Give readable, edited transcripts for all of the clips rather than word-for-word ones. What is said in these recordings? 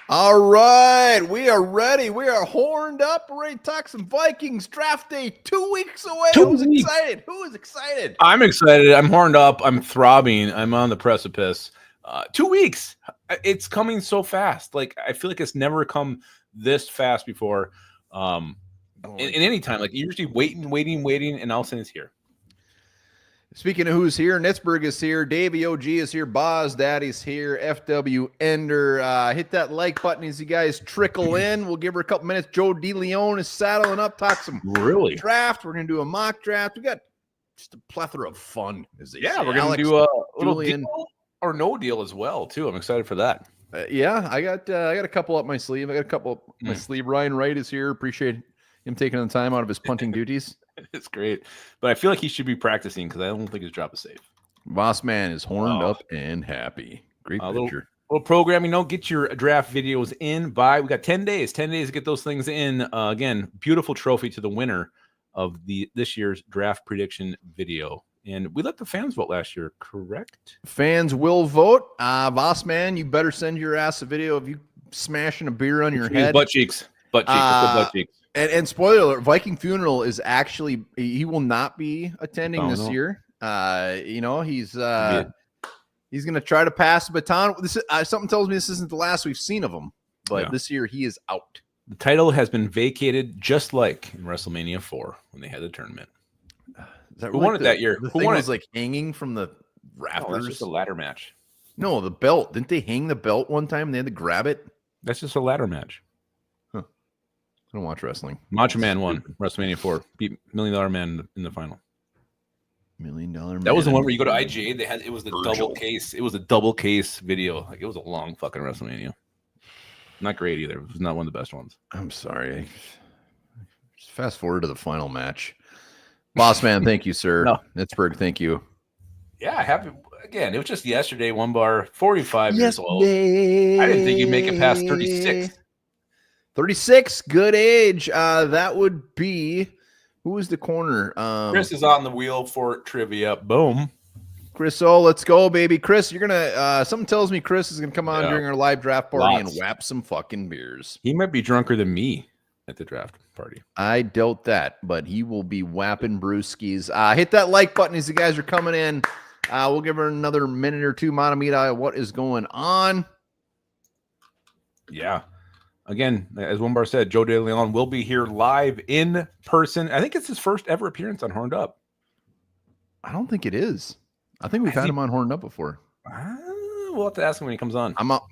All right, we are ready. We are horned up. We're ready to talk some Vikings draft day 2 weeks away. Who's excited? Who is excited? I'm excited. I'm horned up. I'm throbbing. I'm on the precipice. 2 weeks. It's coming so fast. Like I feel like it's never come this fast before. In any time, like you're usually waiting, and all of a sudden it's here. Speaking of who's here, Nitzberg is here, Davey OG is here, Boz Daddy's here, FW Ender. Hit that like button as you guys trickle in. We'll give her a couple minutes. Joe DeLeon is saddling up, talk some draft. We're going to do a mock draft. We got just a plethora of fun. We're going to do a little deal or no deal as well, too. I'm excited for that. Yeah, I got a couple up my sleeve. I got a couple up my sleeve. Ryan Wright is here. Appreciate him taking the time out of his punting duties. It's great, but I feel like he should be practicing because I don't think his drop is safe. Boss man is horned up and happy. Great picture. Little programming. Get your draft videos in by. We got 10 days. 10 days to get those things in. Again, beautiful trophy to the winner of this year's draft prediction video. And we let the fans vote last year, correct? Fans will vote. Boss man, you better send your ass a video of you smashing a beer on your head. Butt cheeks. Butt cheeks. And spoiler alert, Viking Funeral is actually, he will not be attending this year. He's going to try to pass the baton. This something tells me this isn't the last we've seen of him, but this year he is out. The title has been vacated, just like in WrestleMania 4 when they had the tournament. Who won it that year? Who won it? Was like hanging from the rafters. That's just a ladder match. No, the belt. Didn't they hang the belt one time and they had to grab it? That's just a ladder match. I don't watch wrestling. Macho Man won WrestleMania 4. Beat $1 Million Man in the final. $1 Million Man. That was the one where you go to IGA. It was the double case. It was a double case video. Like it was a long fucking WrestleMania. Not great either. It was not one of the best ones. I'm sorry. Just fast forward to the final match. Boss man, thank you, sir. Nitzberg, thank you. Yeah, happy again. It was just yesterday. One bar, 45 years old. I didn't think you'd make it past 36. 36, good age. That would be, who is the corner? Chris is on the wheel for trivia. Boom. Chris, let's go, baby. Chris, you're going to, something tells me Chris is going to come on during our live draft party and whap some fucking beers. He might be drunker than me at the draft party. I doubt that, but he will be whapping brewskis. Hit that like button as you guys are coming in. We'll give her another minute or two. Manamita, what is going on? Yeah. Again, as one bar said, Joe DeLeon will be here live in person. I think it's his first ever appearance on Horned Up. I don't think it is. I think we've had him on Horned Up before. We'll have to ask him when he comes on. I'm like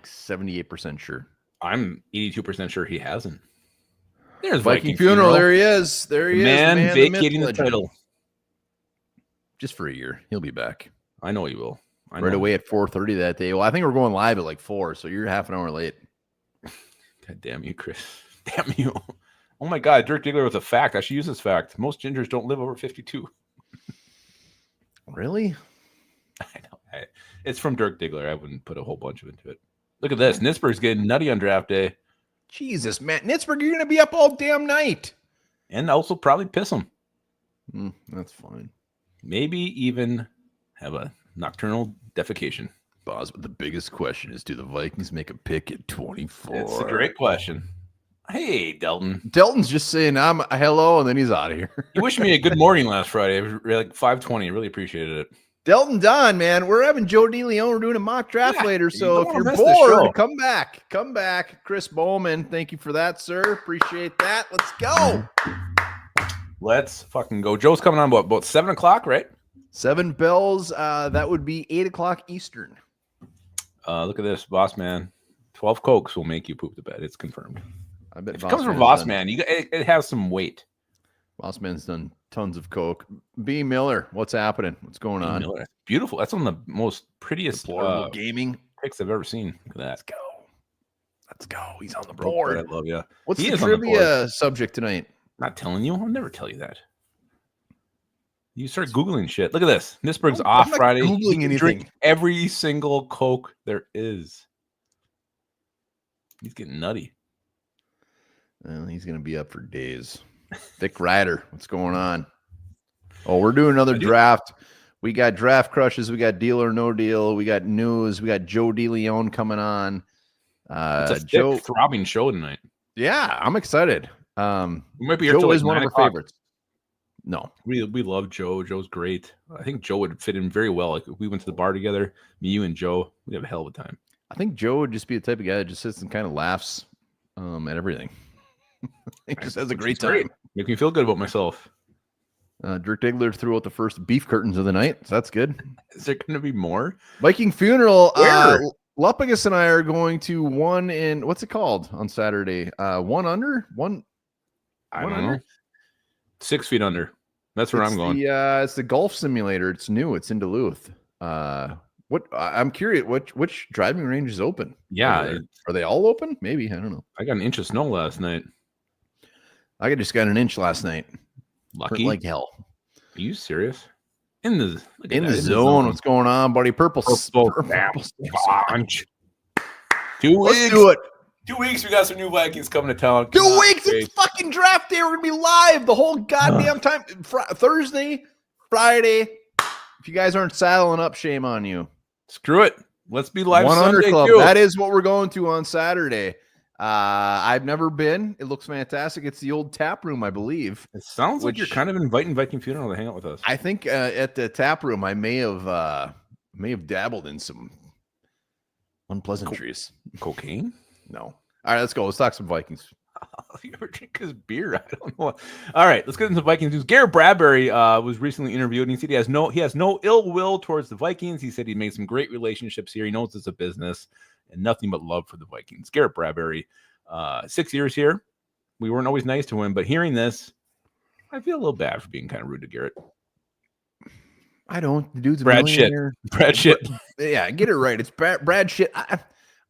78% sure. I'm 82% sure he hasn't. There's Viking Funeral. There he is. There he is. Man vacating the title. Just for a year. He'll be back. I know he will. Right away at 4:30 that day. Well, I think we're going live at like 4, so you're half an hour late. God damn you, Chris. Damn you. Oh my God, Dirk Diggler with a fact. I should use this fact. Most gingers don't live over 52. Really? I know. It's from Dirk Diggler. I wouldn't put a whole bunch of into it. Look at this. Nitzberg's getting nutty on draft day. Jesus, man. Nitzberg, you're going to be up all damn night. And also probably piss him. That's fine. Maybe even have a nocturnal defecation. Boz, but the biggest question is, do the Vikings make a pick at 24? It's a great question. Hey, Delton. Delton's just saying I'm hello, and then he's out of here. You wished me a good morning last Friday. It was like 5:20. Really appreciated it. Delton Don, man, we're having Joe DeLeon. We're doing a mock draft later, so if you're bored, come back. Come back. Chris Bowman, thank you for that, sir. Appreciate that. Let's go. Let's fucking go. Joe's coming on about 7 o'clock, right? 7 bells. That would be 8 o'clock Eastern. Look at this, Boss Man. 12 Cokes will make you poop the bed. It's confirmed. I bet if it comes from Boss Man, it has some weight. Boss Man's done tons of Coke. B. Miller, what's happening? What's going on? Miller. Beautiful. That's one of the most prettiest gaming picks I've ever seen. Look at that. Let's go. Let's go. He's on the board. I love you. What's the trivia subject tonight? Not telling you. I'll never tell you that. You start Googling shit. Look at this. Nitzberg's off Friday. Googling anything. Drink every single Coke there is. He's getting nutty. Well, he's going to be up for days. Vic Ryder, what's going on? Oh, we're doing another draft. We got draft crushes. We got deal or no deal. We got news. We got Joe DeLeon coming on. It's a Joe, thick, throbbing show tonight. yeah, I'm excited. We might be here Joe till like is one of 9 our o'clock. favorites. No, We love Joe. Joe's great. I think Joe would fit in very well. Like if we went to the bar together, me, you, and Joe, we'd have a hell of a time. I think Joe would just be the type of guy that just sits and kind of laughs at everything. He just has a great time. Great. Make me feel good about myself. Dirk Diggler threw out the first beef curtains of the night, so that's good. Is there going to be more? Viking funeral. Where? Lupagus and I are going to one in what's it called on Saturday? One under one. I don't know. 6 feet under. That's where I'm going. It's the golf simulator. It's new. It's in Duluth. What I'm curious. Which driving range is open? Yeah, are they all open? Maybe, I don't know. I got an inch of snow last night. I just got an inch last night. Lucky. Hurt like hell. Are you serious? In the zone. What's going on, buddy? Purple sponge. 2 Let's weeks. do it. 2 weeks. We got some new Vikings coming to town. 2 weeks. It's fucking draft day. We're gonna be live the whole goddamn time. Thursday, Friday. If you guys aren't saddling up, shame on you. Screw it. Let's be live. 100 Sunday Club. too. That is what we're going to on Saturday. I've never been. It looks fantastic. It's the old tap room, I believe. It sounds like you're kind of inviting Viking Funeral to hang out with us. I think at the tap room, I may have dabbled in some unpleasantries. Cocaine? No. All right, let's go. Let's talk some Vikings. You ever drink his beer? I don't know. All right, let's get into Vikings news. Garrett Bradbury was recently interviewed, and he said he has no ill will towards the Vikings. He said he made some great relationships here. He knows it's a business and nothing but love for the Vikings. Garrett Bradbury, 6 years here. We weren't always nice to him, but hearing this, I feel a little bad for being kind of rude to Garrett. I don't. The dude's a Brad shit. Brad shit. Yeah, get it right. It's Brad shit.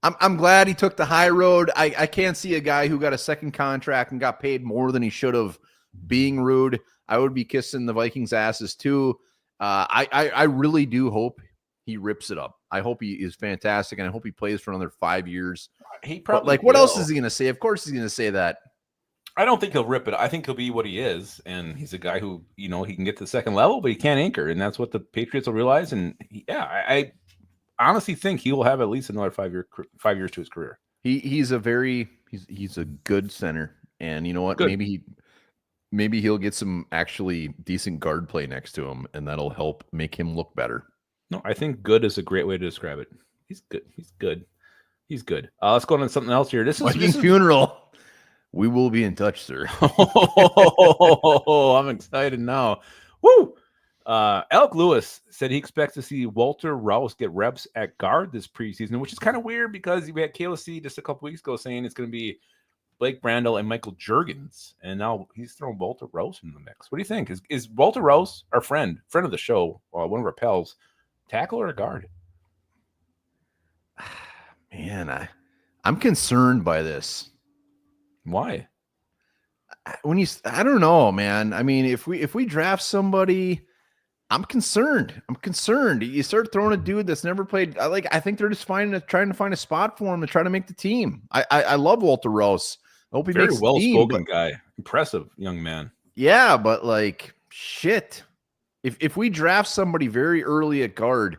I'm glad he took the high road. I can't see a guy who got a second contract and got paid more than he should have being rude. I would be kissing the Vikings' asses too. I really do hope he rips it up. I hope he is fantastic, and I hope he plays for another 5 years. He probably what else is he going to say? Of course he's going to say that. I don't think he'll rip it. I think he'll be what he is, and he's a guy who, he can get to the second level, but he can't anchor, and that's what the Patriots will realize. And I honestly think he will have at least another 5 years to his career. He's a good center, and you know what? Good. Maybe he'll get some actually decent guard play next to him, and that'll help make him look better. No, I think good is a great way to describe it. He's good. He's good. Let's go on to something else here. This is funeral. We will be in touch, sir. Oh, I'm excited now. Woo! Alec Lewis said he expects to see Walter Rouse get reps at guard this preseason, which is kind of weird because we had KLC just a couple weeks ago saying it's going to be Blake Brandel and Michael Juergens, and now he's throwing Walter Rouse in the mix. What do you think? Is Walter Rouse, our friend of the show, one of our pals, tackle or a guard? Man, I'm concerned by this. Why? I don't know, man. I mean, if we draft somebody, I'm concerned. You start throwing a dude that's never played. I think they're just trying to find a spot for him to try to make the team. I love Walter Rouse. I hope he very makes well the team, spoken guy, impressive young man. Yeah, but shit. If we draft somebody very early at guard,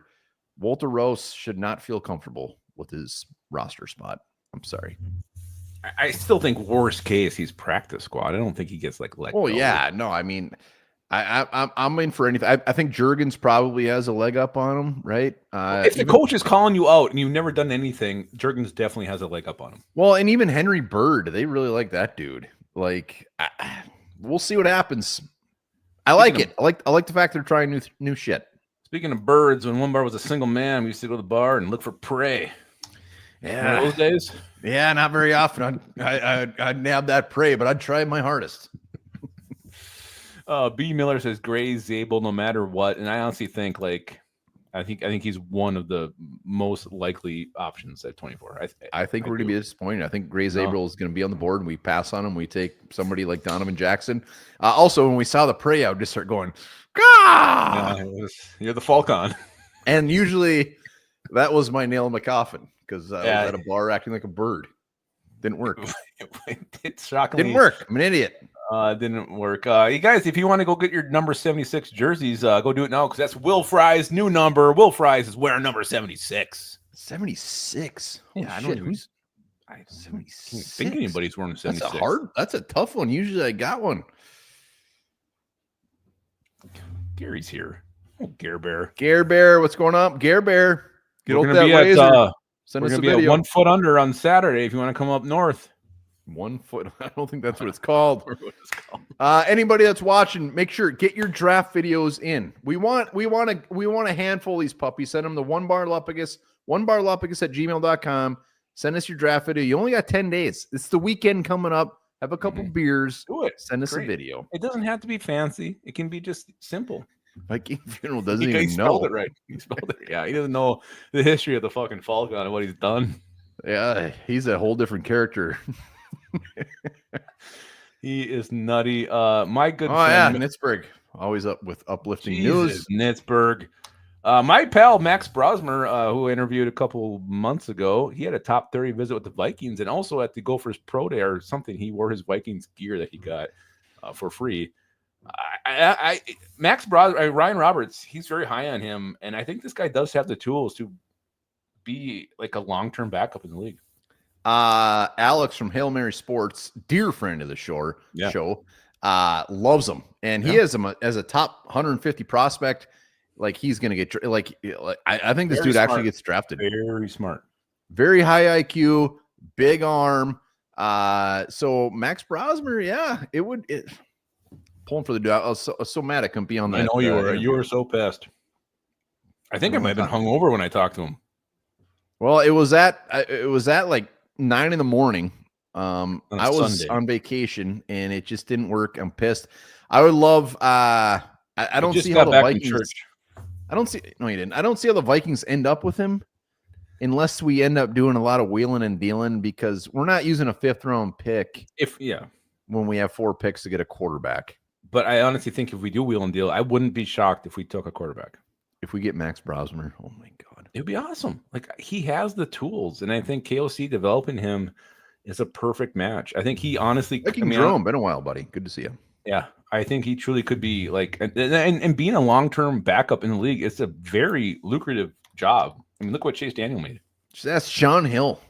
Walter Rouse should not feel comfortable with his roster spot. I'm sorry. I still think worst case he's practice squad. I don't think he gets let go. Yeah, no. I mean, I'm in for anything. I think Juergens probably has a leg up on him, right? If the coach is calling you out and you've never done anything, Juergens definitely has a leg up on him. Well, and even Henry Bird, they really like that dude. We'll see what happens. I like it. I like the fact they're trying new shit. Speaking of birds, when one bar was a single man, we used to go to the bar and look for prey. Yeah, those days. Yeah, not very often. I'd nab that prey, but I'd try my hardest. B Miller says Gray Zabel no matter what, and I honestly think I think he's one of the most likely options at 24. I think we're gonna be disappointed. I think Gray Zabel is gonna be on the board, and we pass on him. We take somebody like Donovan Jackson. Also, when we saw the prey, I would just start going, "Gah!" Yeah, you're the Falcon, and usually that was my nail in the coffin. Because I was at a bar acting like a bird. Didn't work. It shockingly didn't work. I'm an idiot. Didn't work. You guys, if you want to go get your number 76 jerseys, go do it now because that's Will Fry's new number. Will Fry's is wearing number 76. 76. Holy Yeah, I shit. don't even. Who's I can't 76? think anybody's wearing 76. That's a tough one. Usually I got one. Gary's here. Oh, Gare Bear. Gare Bear, what's going on? Gare Bear, get We're out gonna that be razor. at Send we're us a gonna be at video. 1 foot under on Saturday if you want to come up north. 1 foot. I don't think that's what it's called. What it's called. Anybody that's watching, make sure get your draft videos in. We want a handful of these puppies. Send them to onebarlupicus at gmail.com. Send us your draft video. You only got 10 days. It's the weekend coming up. Have a couple beers. Do it. Send us Great. a video. It doesn't have to be fancy. It can be just simple. Viking Funeral doesn't He even spelled know. it right. He spelled it. Yeah, he doesn't know the history of the fucking Falcon and what he's done. Yeah, he's a whole different character. He is nutty. My good Yeah, friend Nitzberg, always up with uplifting Jesus, news. Nitzberg. My pal Max Brosmer, who I interviewed a couple months ago, he had a top 30 visit with the Vikings and also at the Gophers Pro Day or something. He wore his Vikings gear that he got for free. Max Brosmer, Ryan Roberts, he's very high on him, and I think this guy does have the tools to be like a long-term backup in the league. Alex from Hail Mary Sports, dear friend of the show, loves him, and he has him as a top 150 prospect. Like he's gonna get I think this Very dude smart. actually gets drafted. Very smart, very high IQ, big arm. So Max Brosmer, pulling for the dude. I was so mad I couldn't be on that. I know you were so pissed. I think I might have been hungover when I talked to him. Well, it was at like 9 in the morning. I was Sunday. on vacation and it just didn't work. I'm pissed. I would love. I don't see how the Vikings. I don't see. No, you didn't. I don't see how the Vikings end up with him, unless we end up doing a lot of wheeling and dealing because we're not using a 5th round pick. When we have 4 picks to get a quarterback. But I honestly think if we do wheel and deal, I wouldn't be shocked if we took a quarterback. If we get Max Brosmer, oh my God, it would be awesome. Like he has the tools, and I think KOC developing him is a perfect match. I think he honestly. Been a while, buddy. Good to see you. Yeah, I think he truly could be like, and being a long-term backup in the league, it's a very lucrative job. I mean, look what Chase Daniel made. That's Sean Hill.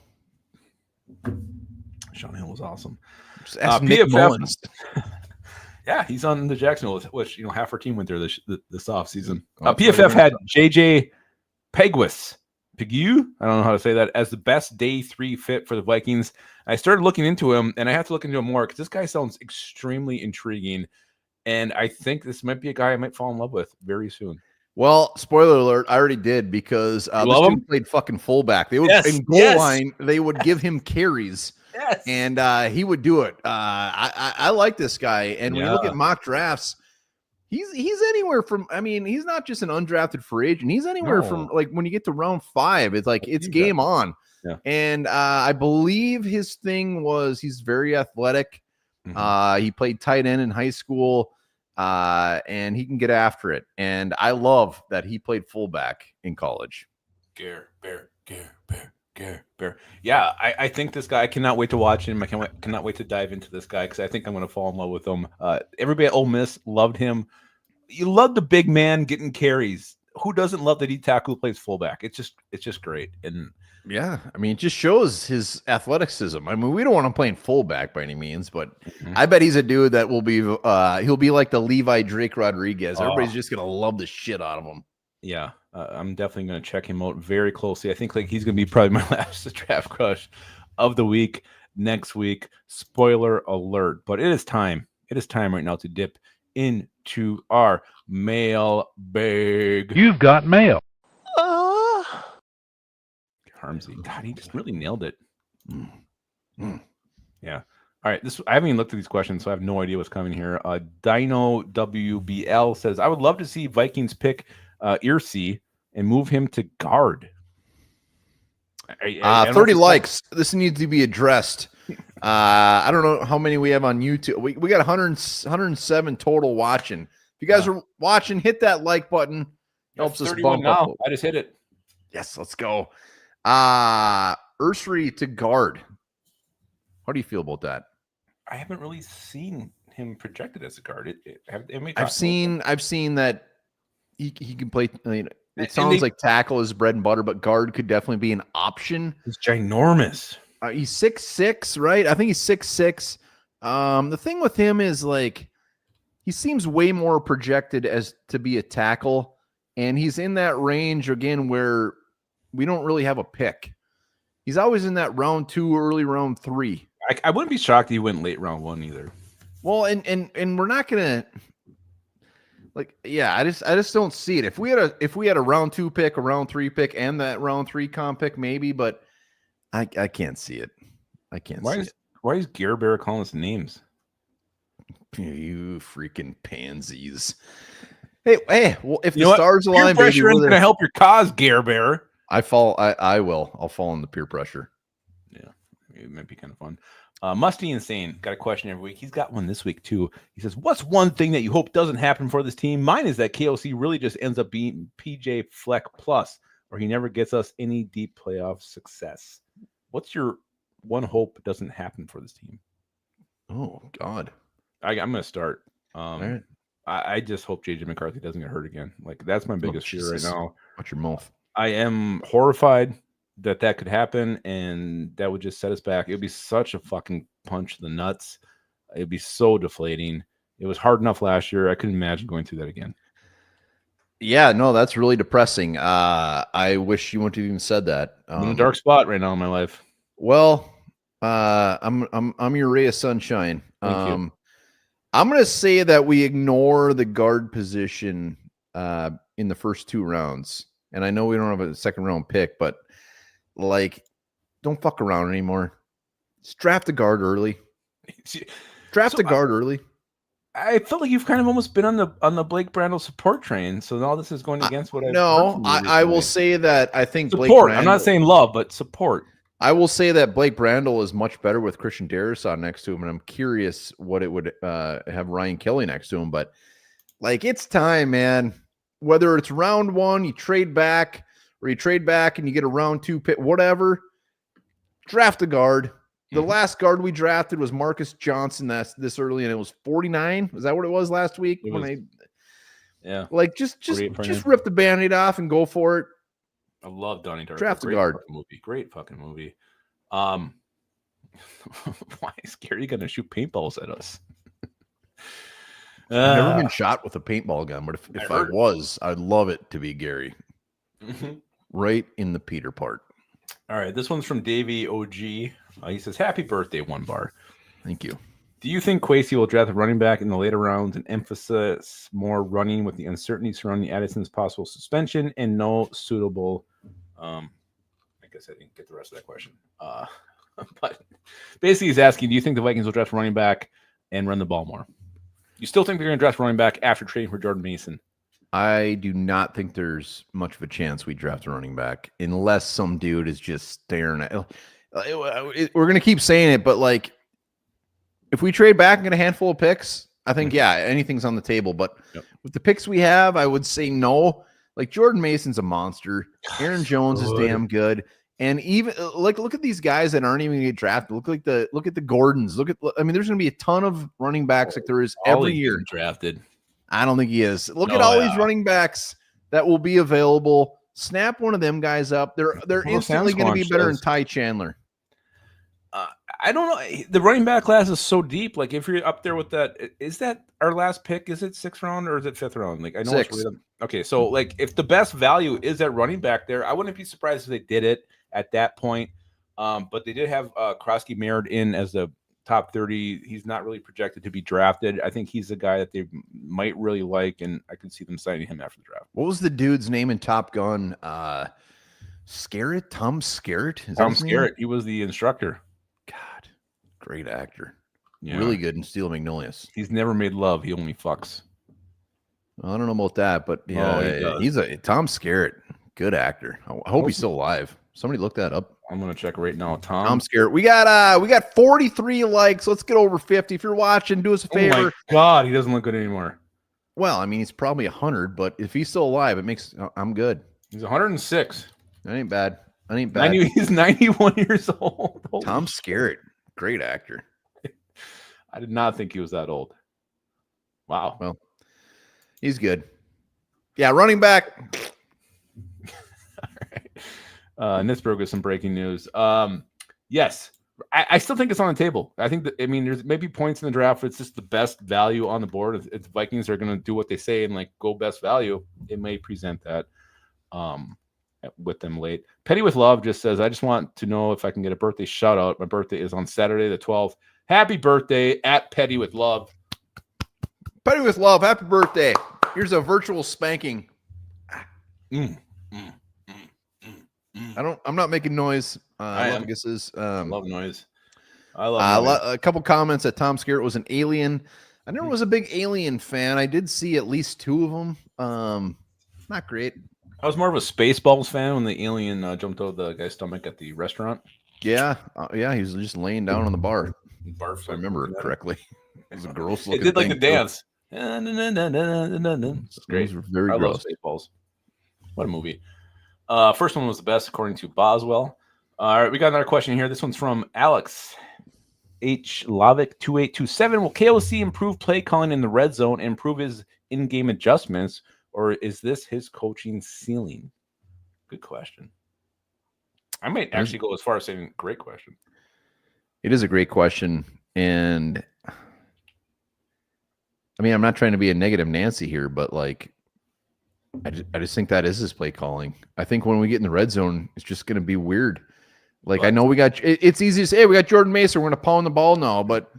Sean Hill was awesome. PFF. Yeah, he's on the Jacksonville, which half our team went there this offseason. PFF had JJ Pegues. I don't know how to say that, as the best day 3 fit for the Vikings. I started looking into him, and I have to look into him more because this guy sounds extremely intriguing, and I think this might be a guy I might fall in love with very soon. Well, spoiler alert, I already did because this dude played fucking fullback. They would in goal line, they would give him carries. Yes. And he would do it. I like this guy. And when you look at mock drafts, he's anywhere from, I mean, he's not just an undrafted free agent. He's anywhere from like when you get to round 5, it's like it's game on. Yeah. And I believe his thing was he's very athletic. He played tight end in high school. And he can get after it. And I love that he played fullback in college. Bear. Yeah, I think this guy, I cannot wait to watch him. I cannot wait to dive into this guy because I think I'm going to fall in love with him. Everybody at Ole Miss loved him. You love the big man getting carries. Who doesn't love that he tackle plays fullback? It's just great. And yeah, I mean, it just shows his athleticism. I mean, we don't want him playing fullback by any means, but I bet he's a dude that will be he'll be like the Levi Drake Rodriguez. Everybody's just going to love the shit out of him. Yeah, I'm definitely going to check him out very closely. I think like he's going to be probably my last draft crush of the week next week. Spoiler alert, but it is time. It is time right now to dip into our mailbag. You've got mail. Harmsy, God, he just really nailed it. Yeah. All right, I haven't even looked at these questions, so I have no idea what's coming here. Dino WBL says, I would love to see Vikings pick Earsey and move him to guard. 30 likes. This needs to be addressed. I don't know how many we have on YouTube. We got 107 total watching. If you guys are watching, hit that like button. Helps us bump now. up. I just hit it. Yes, let's go. Earsey to guard. How do you feel about that? I haven't really seen him projected as a guard. I've seen that he can play. It And sounds like tackle is bread and butter, but guard could definitely be an option. He's ginormous. He's 6'6", right? I think he's 6'6". The thing with him is like he seems way more projected as to be a tackle, and he's in that range again where we don't really have a pick. He's always in that round 2, early round 3. I wouldn't be shocked if he went late round 1 either. Well, and we're not gonna I just don't see it. If we had a round 2 pick, a round 3 pick, and that round 3 comp pick, maybe, but I can't see it. I can't see it. Why is Garrett Bradbury calling us names? You freaking pansies. Hey, well, if you the stars align, peer pressure isn't going to help your cause, Garrett Bradbury. I will. I'll fall in the peer pressure. Yeah, it might be kind of fun. Musty Insane got a question every week. He's got one this week too. He says, "What's one thing that you hope doesn't happen for this team?" Mine is that KOC really just ends up being PJ Fleck plus, or he never gets us any deep playoff success. What's your one hope doesn't happen for this team? Oh God, I'm going to start. All right. I just hope JJ McCarthy doesn't get hurt again. Like that's my biggest fear right now. Watch your mouth. I am horrified that could happen, and that would just set us back. It would be such a fucking punch to the nuts. It'd be so deflating. It was hard enough last year. I couldn't imagine going through that again. Yeah, no, that's really depressing. I wish you wouldn't have even said that. I'm in a dark spot right now in my life. Well, I'm your ray of sunshine. Thank you. I'm going to say that we ignore the guard position in the first 2 rounds. And I know we don't have a second round pick, but like, don't fuck around anymore. Just draft a guard early. Draft a guard early. I felt like you've kind of almost been on the Blake Brandel support train. So now this is going against what I will say that I think support. Blake Brandel, I'm not saying love, but support. I will say that Blake Brandel is much better with Christian Darrisaw next to him, and I'm curious what it would have Ryan Kelly next to him. But like, it's time, man. Whether it's round 1, you trade back, or you trade back and you get a round 2 pick, whatever. Draft a guard. The last guard we drafted was Marcus Johnson. That's this early, and it was 49. Is that what it was last week? Yeah. Like just rip the Band-Aid off and go for it. I love Donnie Darko. Draft a guard. Great fucking movie. Why is Gary gonna shoot paintballs at us? I've never been shot with a paintball gun, but if I was, I'd love it to be Gary. Right in the Peter part. All right, this one's from Davey OG. He says, "Happy birthday, 1 bar." Thank you. Do you think Kwesi will draft a running back in the later rounds and emphasize more running with the uncertainty surrounding Addison's possible suspension and no suitable? I guess I didn't get the rest of that question. But basically, he's asking, do you think the Vikings will draft a running back and run the ball more? You still think they're going to draft a running back after trading for Jordan Mason? I do not think there's much of a chance we draft a running back unless some dude is just staring at. We're going to keep saying it, but like, if we trade back and get a handful of picks, I think, anything's on the table. But with the picks we have, I would say no. Like, Jordan Mason's a monster. Aaron Jones is damn good. And even look at these guys that aren't even going to get drafted. Look at the Gordons. There's going to be a ton of running backs like there is every year. Drafted. I don't think he is. Look at all these running backs that will be available. Snap one of them guys up. They're instantly going to be better than Ty Chandler. I don't know. The running back class is so deep. Like, if you're up there with that, is that our last pick? Is it 6th round or is it 5th round? Like, I know 6. it's okay. So, like, if the best value is at running back there, I wouldn't be surprised if they did it at that point. But they did have Krosky Merritt in as the top 30. He's not really projected to be drafted. I think he's the guy that they might really like, and I could see them signing him after the draft. What was the dude's name in Top Gun? Skerritt? Tom Skerritt? Tom Skerritt. He was the instructor. God, great actor. Yeah. Really good in Steel Magnolias. He's never made love. He only fucks. Well, I don't know about that, but yeah, he's a Tom Skerritt. Good actor. I hope he's still alive. Somebody look that up. I'm gonna check right now. Tom Skerritt. We got 43 likes. Let's get over 50. If you're watching, do us a favor. Oh my God, he doesn't look good anymore. Well, I mean, he's probably 100, but if he's still alive, I'm good. He's 106. That ain't bad. He's 91 years old. Tom Skerritt, great actor. I did not think he was that old. Wow. Well, he's good. Yeah, running back. All right. Nitzberg with some breaking news. Yes, I still think it's on the table. I think that, I mean, there's maybe points in the draft. It's just the best value on the board. If the Vikings are going to do what they say and like go best value, it may present that with them late. Petty with Love just says, I just want to know if I can get a birthday shout out. My birthday is on Saturday the 12th. Happy birthday at Petty with Love. Petty with Love. Happy birthday. Here's a virtual spanking. I'm not making noise. I love guesses. I love noise. I love noise. A couple comments that Tom Skerritt was an alien. I never was a big Alien fan. I did see at least 2 of them. Not great. I was more of a Spaceballs fan when the alien jumped out of the guy's stomach at the restaurant. Yeah. Yeah. He was just laying down on the bar. Barf, if I remember correctly. It was a gross It looking did like thing, the dance. It's great. Very gross. Love Spaceballs. What a movie. First one was the best, according to Boswell. All right, we got another question here. This one's from Alex H. Lavick 2827. Will KOC improve play calling in the red zone and improve his in-game adjustments, or is this his coaching ceiling? Good question. I might actually go as far as saying great question. It is a great question, and I mean, I'm not trying to be a negative Nancy here, but like, I just think that is his play calling. I think when we get in the red zone, it's just going to be weird. Like, I know we got, it's easy to say, hey, we got Jordan Mason, we're going to pound the ball now, but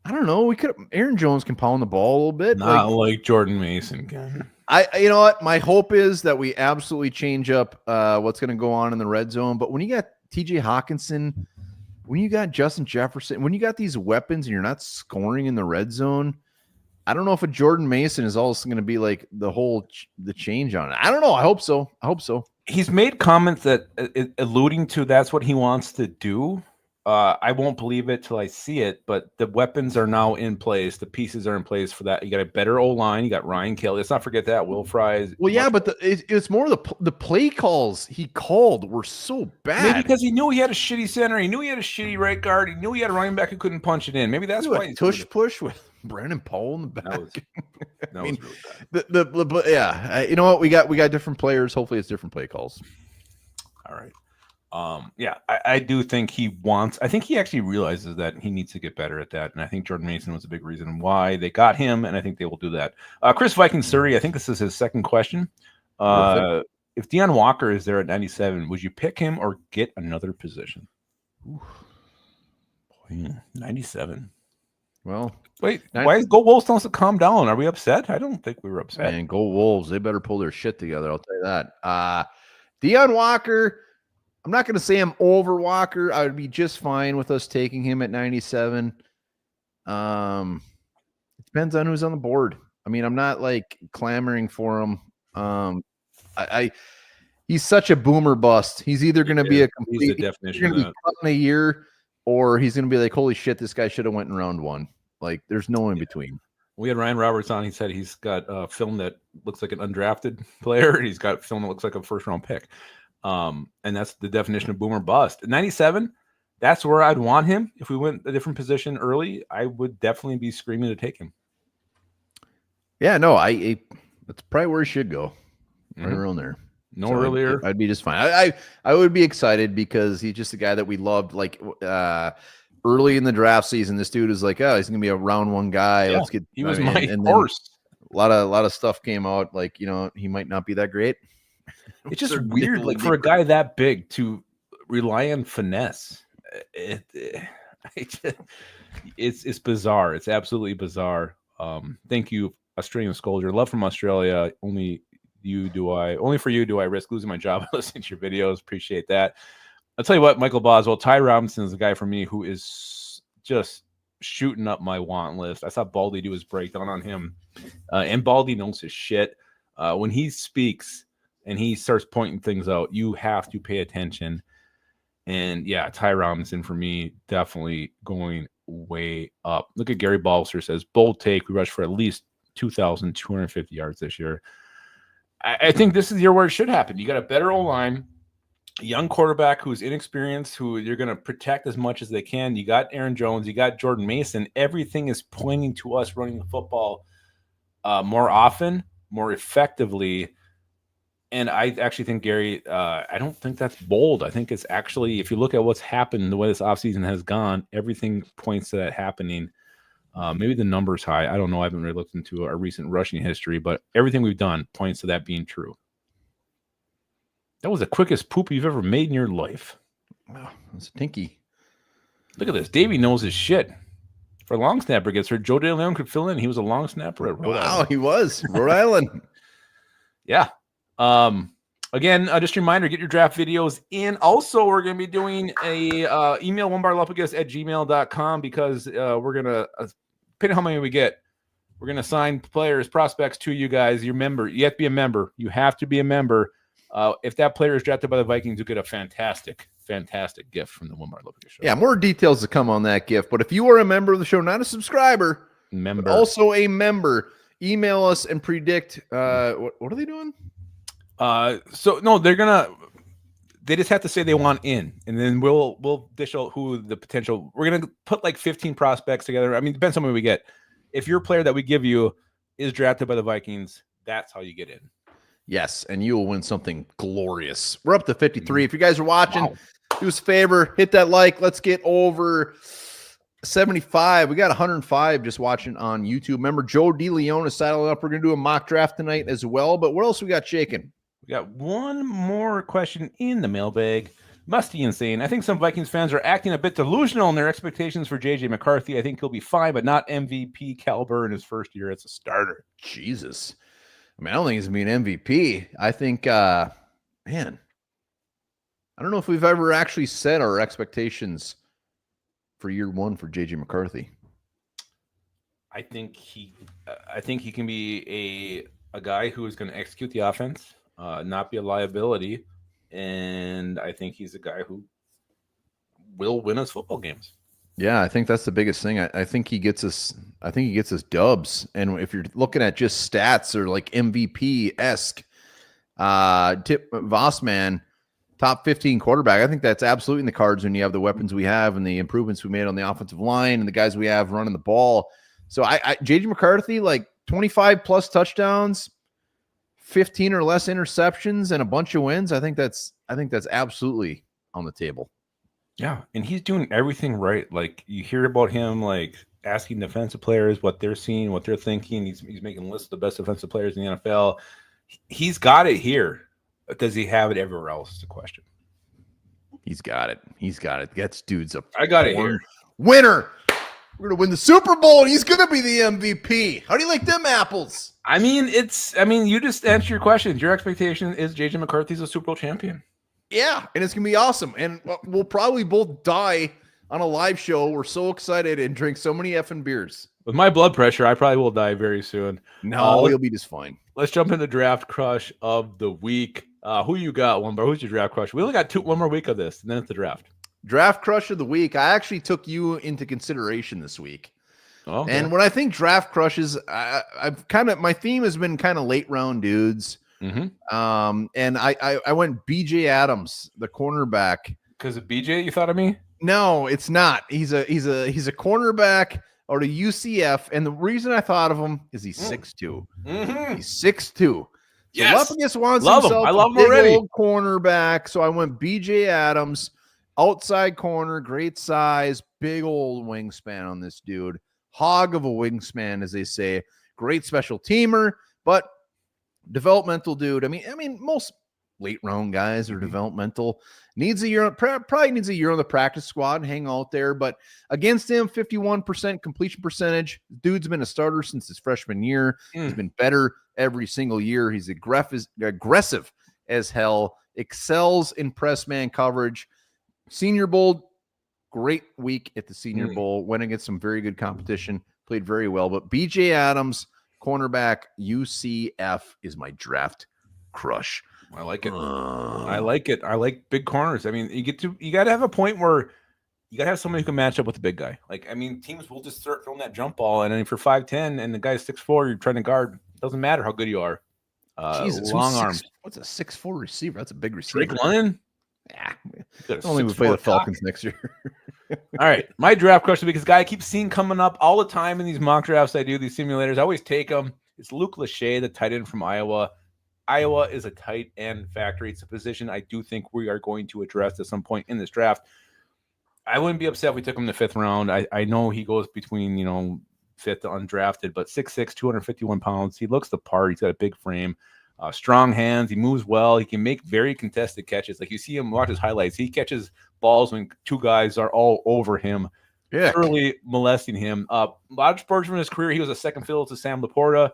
I don't know. Aaron Jones can pound the ball a little bit. Not like Jordan Mason can. You know what? My hope is that we absolutely change up what's going to go on in the red zone. But when you got TJ Hawkinson, when you got Justin Jefferson, when you got these weapons and you're not scoring in the red zone, I don't know if a Jordan Mason is also going to be like the change on it. I don't know. I hope so. He's made comments that alluding to that's what he wants to do. I won't believe it till I see it, but the weapons are now in place. The pieces are in place for that. You got a better O-line. You got Ryan Kelly. Let's not forget that. Will Fries. Well, yeah, but it's more the play calls he called were so bad. Maybe because he knew he had a shitty center. He knew he had a shitty right guard. He knew he had a running back who couldn't punch it in. Maybe that's why he's tush push with Brandon Powell in the back. That was really bad. Yeah, you know what? We got different players. Hopefully, it's different play calls. All right. Yeah, I do think I think he actually realizes that he needs to get better at that. And I think Jordan Mason was a big reason why they got him. And I think they will do that. Chris Viking Surrey, I think this is his second question. If Deion Walker is there at 97, would you pick him or get another position? Ooh. Boy, 97. Well, wait, why is Go Wolves telling us to calm down? Are we upset? I don't think we were upset. Man, Go Wolves. They better pull their shit together. I'll tell you that. Deion Walker, I'm not going to say I'm over Walker. I would be just fine with us taking him at 97. It depends on who's on the board. I mean, I'm not like clamoring for him. He's such a boomer bust. He's either going to be a complete definition in a year, or he's going to be like, holy shit, this guy should have went in round 1. Like, there's no in between. We had Ryan Roberts on. He said he's got film that looks like an undrafted player. He's got film that looks like a first-round pick. And that's the definition of boomer bust. 97, that's where I'd want him. If we went a different position early, I would definitely be screaming to take him. Yeah, no, that's probably where he should go. Right around there. Earlier. I'd be just fine. I would be excited because he's just a guy that we loved. Like early in the draft season, this dude is like, oh, he's gonna be a round 1 guy. Yeah, he was my horse. A lot of stuff came out. Like, you know, he might not be that great. It's just weird, like for a guy that big to rely on finesse. It's bizarre. It's absolutely bizarre. Thank you, Australian Scolder. Love from Australia. Only for you do I risk losing my job listening to your videos. Appreciate that. I'll tell you what, Michael Boswell, Ty Robinson is a guy for me who is just shooting up my want list. I saw Baldy do his breakdown on him, and Baldy knows his shit. When he speaks and he starts pointing things out, you have to pay attention. And yeah, Ty Robinson for me, definitely going way up. Look at Gary Balser says, bold take. We rushed for at least 2,250 yards this year. I think this is the year where it should happen. You got a better O-line, a young quarterback who's inexperienced, who you're going to protect as much as they can. You got Aaron Jones. You got Jordan Mason. Everything is pointing to us running the football more often, more effectively. And I actually think, Gary, I don't think that's bold. I think it's actually, if you look at what's happened, the way this offseason has gone, everything points to that happening. Maybe the number's high. I don't know. I haven't really looked into our recent rushing history, but everything we've done points to that being true. That was the quickest poop you've ever made in your life. Wow, that's tinky. Look at this. Davey knows his shit. For a long snapper gets hurt, Joe DeLeon could fill in. He was a long snapper at Rhode Island. Wow, he was. Rhode Island. Yeah. Again, just a reminder, get your draft videos in. Also, we're going to be doing a email onebarlupicus@gmail.com because we're going to, depending on how many we get, we're going to assign players, prospects to you guys. You're a member. You have to be a member. You have to be a member. If that player is drafted by the Vikings, you get a fantastic gift from the One Bar Lupicus Show. Yeah, more details to come on that gift. But if you are a member of the show, not a subscriber, but also a member, email us and predict. What are they doing? So no, they just have to say they want in, and then we'll dish out who the potential. We're gonna put like 15 prospects together. I mean, depends on what we get. If your player that we give you is drafted by the Vikings, that's how you get in. Yes, and you will win something glorious. We're up to 53. If you guys are watching, do us a favor, hit that like. Let's get over 75. We got 105 just watching on YouTube. Remember, Joe DeLeon is saddling up. We're going to do a mock draft tonight as well. But what else we got shaking? We got one more question in the mailbag. Musty insane. I think some Vikings fans are acting a bit delusional in their expectations for J.J. McCarthy. I think he'll be fine, but not MVP caliber in his first year as a starter. Jesus. I mean, I don't think he's going to be an MVP. I think, man, I don't know if we've ever actually set our expectations for year one for J.J. McCarthy. I think he can be a guy who is going to execute the offense, not be a liability, and I think he's a guy who will win us football games. Yeah, I think that's the biggest thing. I think he gets us. I think he us dubs. And if you're looking at just stats or like MVP-esque, Tip Vossman, top 15 quarterback, I think that's absolutely in the cards when you have the weapons we have and the improvements we made on the offensive line and the guys we have running the ball. So J.J. McCarthy, like 25 plus touchdowns, 15 or less interceptions, and a bunch of wins. I think that's absolutely on the table. Yeah, and he's doing everything right. Like, you hear about him, like, asking defensive players what they're seeing, what they're thinking. He's making lists of the best defensive players in the NFL. He's got it here. But does he have it everywhere else is the question. He's got it. That's dude's up. I got it here. Winner. We're going to win the Super Bowl. He's going to be the MVP. How do you like them apples? I mean, you just answered your questions. Your expectation is J.J. McCarthy's a Super Bowl champion. Yeah, and it's going to be awesome. And we'll probably both die on a live show. We're so excited and drink so many effing beers. With my blood pressure, I probably will die very soon. No, you'll be just fine. Let's jump into draft crush of the week. Who you got, One Bar? Who's your draft crush? We only got one more week of this, and then it's the draft. Draft crush of the week. I actually took you into consideration this week. Oh, and when I think draft crushes, I've my theme has been kind of late round dudes. Mm-hmm. And I went BJ Adams, the cornerback. Because of BJ, you thought of me? No, it's not. He's a cornerback out of UCF, and the reason I thought of him is he's 6'2". Mm-hmm. He's 6'2". Yes. So Lupicus wants Love himself him. I love a him big already. old cornerback, so I went BJ Adams, outside corner, great size, big old wingspan on this dude. Hog of a wingspan, as they say. Great special teamer, but developmental dude. I mean, most late round guys are developmental. Needs a year, probably needs a year on the practice squad and hang out there. But against him, 51% completion percentage. Dude's been a starter since his freshman year. He's been better every single year. He's aggressive as hell. Excels in press man coverage. Senior Bowl, great week at the Senior Bowl. Went against some very good competition. Played very well. But BJ Adams, cornerback, UCF, is my draft crush. I like it. I like it. I like big corners. I mean, you got to have a point where you got to have somebody who can match up with the big guy. Like, I mean, teams will just start throwing that jump ball, and then if you're 5'10" and the guy's 6'4", you're trying to guard. It doesn't matter how good you are. Jesus, long arms. What's a 6'4" receiver? That's a big receiver. Drake London. Yeah, only we play the Falcons next year. All right, my draft crush because guy I keep seeing coming up all the time in these mock drafts I do, these simulators. I always take him. It's Luke Lachey, the tight end from Iowa. Iowa is a tight end factory. It's a position I do think we are going to address at some point in this draft. I wouldn't be upset if we took him in the 5th round. I know he goes between, 5th to undrafted, but 6'6", 251 pounds. He looks the part. He's got a big frame, strong hands. He moves well. He can make very contested catches. Like you see him, watch his highlights. He catches balls when 2 guys are all over him, thoroughly molesting him. A lot of spurts in his career. He was a second fiddle to Sam Laporta.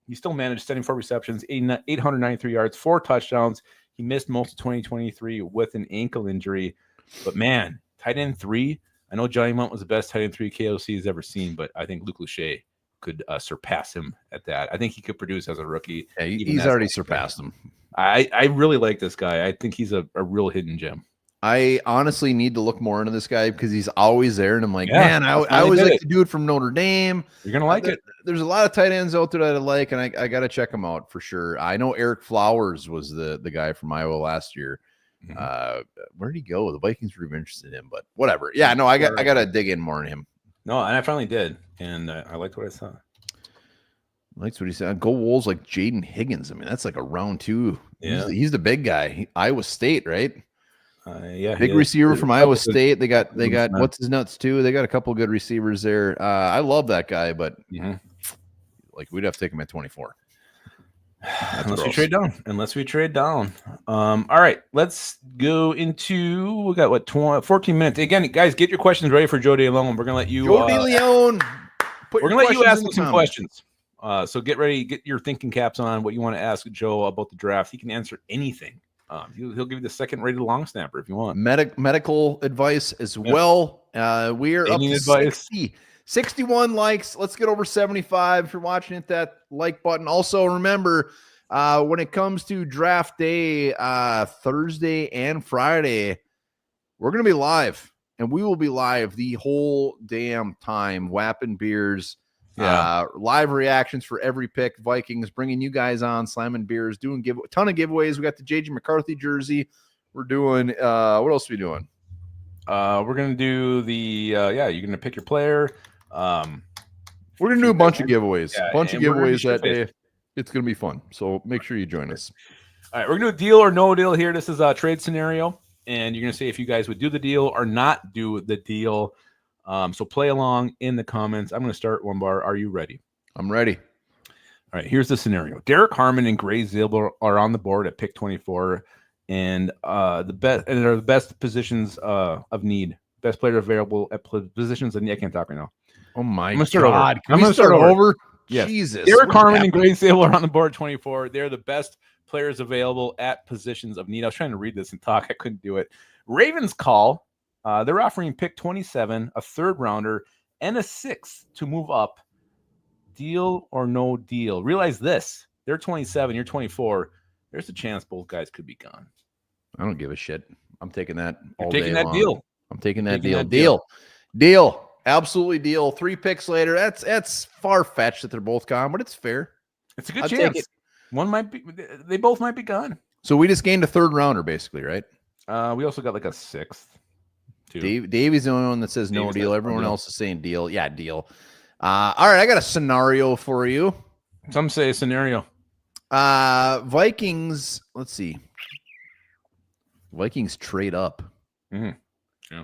He still managed 74 receptions, 893 yards, 4 touchdowns. He missed most of 2023 with an ankle injury. But, man, tight end 3, I know Johnny Munt was the best tight end 3 KOC has ever seen, but I think Luke Lachey could surpass him at that. I think he could produce as a rookie. Yeah, he's already surpassed him. I really like this guy. I think he's a real hidden gem. I honestly need to look more into this guy because he's always there. And I'm like, man, I always like the dude from Notre Dame. You're going to like it. There's a lot of tight ends out there that I like, and I got to check them out for sure. I know Eric Flowers was the guy from Iowa last year. Mm-hmm. Where did he go? The Vikings were interested in him, but whatever. Yeah, no, I got to dig in more on him. No, and I finally did, and I liked what I saw. Likes what he said. Go Wolves like Jaden Higgins. I mean, that's like a round 2. Yeah. He's the big guy. Iowa State, right? Yeah, big receiver from Iowa State. They got what's his nuts too. They got a couple good receivers there. I love that guy, but like we'd have to take him at 24. Unless we trade down. All right, let's go into. We got 14 minutes again, guys. Get your questions ready for Joe DeLeon. We're gonna let you. Joe DeLeon. We're gonna let you ask him some questions. So get ready, get your thinking caps on. What you want to ask Joe about the draft? He can answer anything. He'll give you the second-rated long snapper if you want. Medical advice as well. We are up to 61 likes. Let's get over 75. If you're watching, hit that like button. Also, remember, when it comes to draft day, Thursday and Friday, we're going to be live, and we will be live the whole damn time. Whapping beers. Live reactions for every pick. Vikings bringing you guys on, slamming beers, doing a ton of giveaways. We got the JJ McCarthy jersey. We're doing what else are we doing? We're gonna do the you're gonna pick your player. We're gonna do a bunch of giveaways. That day. It's gonna be fun. So make sure you join us. All right, we're gonna do a deal or no deal here. This is a trade scenario, and you're gonna say if you guys would do the deal or not do the deal. So play along in the comments. I'm going to start one bar. Are you ready? I'm ready. All right, here's the scenario. Derek Harmon and Gray Zilber are on the board at pick 24, and they're the best positions of need. Best player available at positions of need. I can't talk right now. Oh my God! I'm going to start over. Yes. Jesus. Derek Harmon and Gray Zilber are on the board at 24. They're the best players available at positions of need. I was trying to read this and talk. I couldn't do it. Ravens call. They're offering pick 27, a 3rd rounder, and a 6th to move up. Deal or no deal? Realize this. They're 27, you're 24. There's a chance both guys could be gone. I don't give a shit. I'm taking that all day long. That deal. I'm taking that deal. Deal. Absolutely deal. 3 picks later. That's far-fetched that they're both gone, but it's fair. It's a good chance. One might be. They both might be gone. So we just gained a 3rd rounder, basically, right? We also got like a 6th. Davey's the only one that says no deal. Everyone else is saying deal. Yeah, deal. All right, I got a scenario for you. Some say scenario. Vikings. Let's see. Vikings trade up. Mm-hmm. Yeah.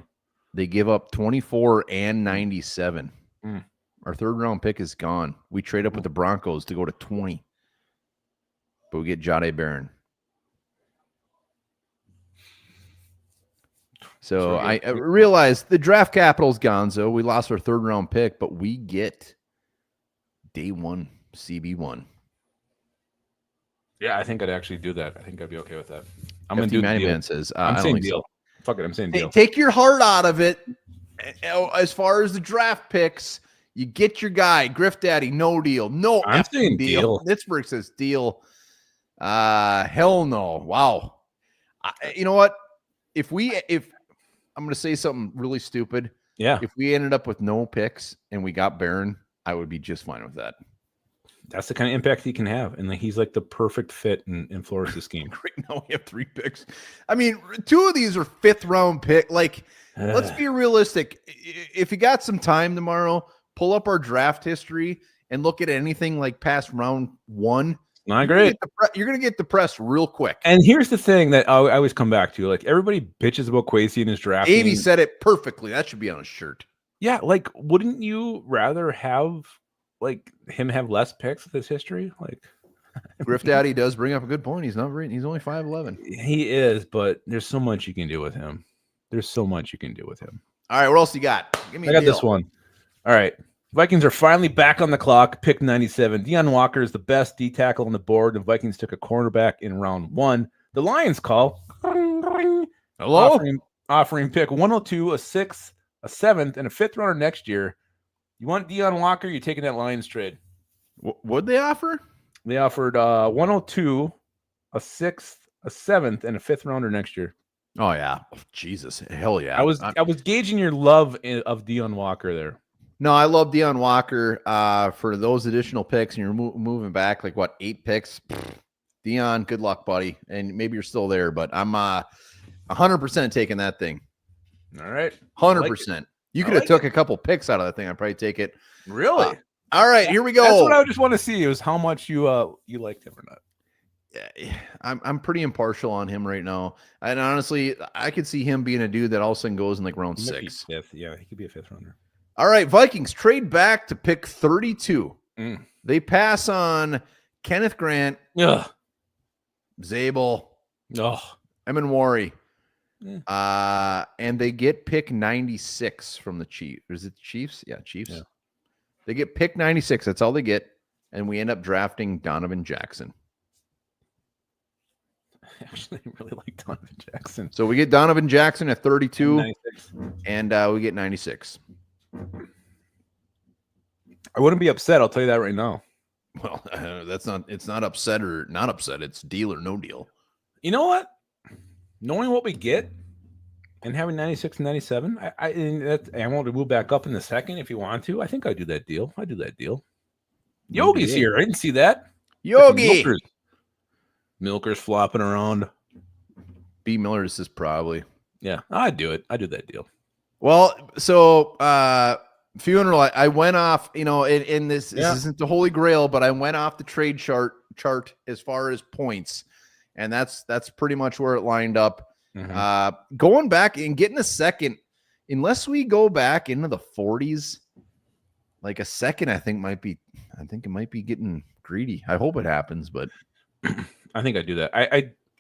They give up 24 and 97. Mm. Our 3rd round pick is gone. We trade up with the Broncos to go to 20, but we get Jahdae Barron. So I realized the draft capital's gonzo. We lost our 3rd round pick, but we get day 1 CB1. Yeah, I think I'd actually do that. I think I'd be okay with that. I'm going to do Manny Man says, I'm saying deal. So. Fuck it, I'm saying deal. Take your heart out of it. As far as the draft picks, you get your guy, Griff Daddy, no deal. No, I'm saying deal. Pittsburgh says deal. Hell no. Wow. You know what? If I'm going to say something really stupid. Yeah. If we ended up with no picks and we got Barron, I would be just fine with that. That's the kind of impact he can have. And he's like the perfect fit in Flores' game. Right now we have 3 picks. I mean, 2 of these are 5th round pick. Like, let's be realistic. If you got some time tomorrow, pull up our draft history and look at anything like past round 1, Not great. You're going to get depressed real quick. And here's the thing that I always come back to. Like, everybody bitches about Kwesi and his drafting. Davey said it perfectly. That should be on a shirt. Yeah, like, wouldn't you rather have, like, him have less picks with his history? Like, Griff Daddy does bring up a good point. He's only 5'11". He is, but there's so much you can do with him. All right, what else you got? Give me I got this one. All right. Vikings are finally back on the clock. Pick 97. Deion Walker is the best D tackle on the board. The Vikings took a cornerback in round 1. The Lions call. Hello? Offering pick 102, a 6th, a 7th, and a 5th rounder next year. You want Deion Walker? You're taking that Lions trade. What'd they offer? They offered 102, a 6th, a 7th, and a 5th rounder next year. Oh yeah, Jesus, hell yeah! I was gauging your love of Deion Walker there. No, I love Deion Walker. For those additional picks, and you're moving back like what 8 picks. Deion, good luck, buddy. And maybe you're still there, but I'm 100% taking that thing. All right, 100%. You could have took a couple picks out of that thing. I'd probably take it. Really? All right, here we go. That's what I just want to see is how much you liked him or not. Yeah, I'm pretty impartial on him right now, and honestly, I could see him being a dude that all of a sudden goes in like round 6. 5th. Yeah, he could be a 5th rounder. All right, Vikings trade back to pick 32. They pass on Kenneth Grant, Zabel, Eminwari, and they get pick 96 from the Chiefs. Is it the Chiefs? Yeah, Chiefs. Yeah. They get pick 96. That's all they get, and we end up drafting Donovan Jackson. I actually really like Donovan Jackson. So we get Donovan Jackson at 32, and we get 96. I wouldn't be upset. I'll tell you that right now. Well, it's not upset or not upset. It's deal or no deal. You know what? Knowing what we get and having 96 and 97, I want to move back up in the second if you want to. I think I'd do that deal. Yogi's here. I didn't see that. Yogi. Milker's flopping around. B. Miller's is probably. Yeah, I'd do it. I'd do that deal. Well, so funeral, I went off, in this isn't the Holy Grail, but I went off the trade chart as far as points, and that's pretty much where it lined up. Going back and getting a second, unless we go back into the 40s, like a second, I think it might be getting greedy. I hope it happens, but I think I'd do that.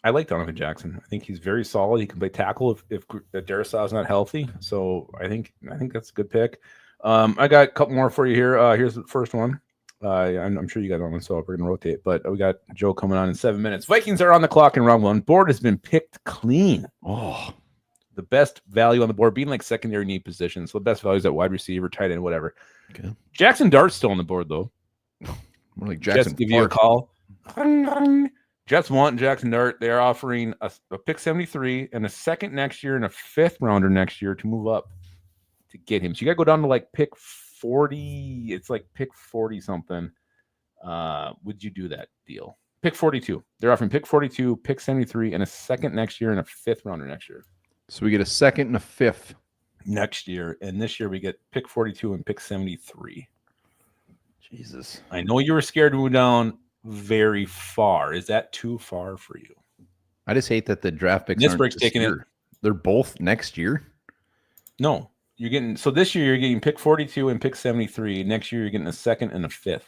I like Donovan Jackson. I think he's very solid. He can play tackle if Darrisaw's not healthy. So I think that's a good pick. I got a couple more for you here. Here's the first one. I'm sure you got one, so we're going to rotate. But we got Joe coming on in 7 minutes. Vikings are on the clock in round 1. Board has been picked clean. Oh, the best value on the board being like secondary need positions. So the best value is at wide receiver, tight end, whatever. Okay. Jackson Dart's still on the board, though. More like Jackson. Jets give you a call. Jets want Jackson Dart. They're offering a pick 73 and a second next year and a 5th rounder next year to move up to get him. So you got to go down to like pick 40. It's like pick 40 something. Would you do that deal? Pick 42. They're offering pick 42, pick 73, and a second next year and a 5th rounder next year. So we get a second and a 5th next year. And this year we get pick 42 and pick 73. Jesus. I know you were scared to move down very far. Is that too far for you? I just hate that the draft picks aren't taking it. They're both next year. No, you're getting this year you're getting pick 42 and pick 73. Next year you're getting a second and a 5th.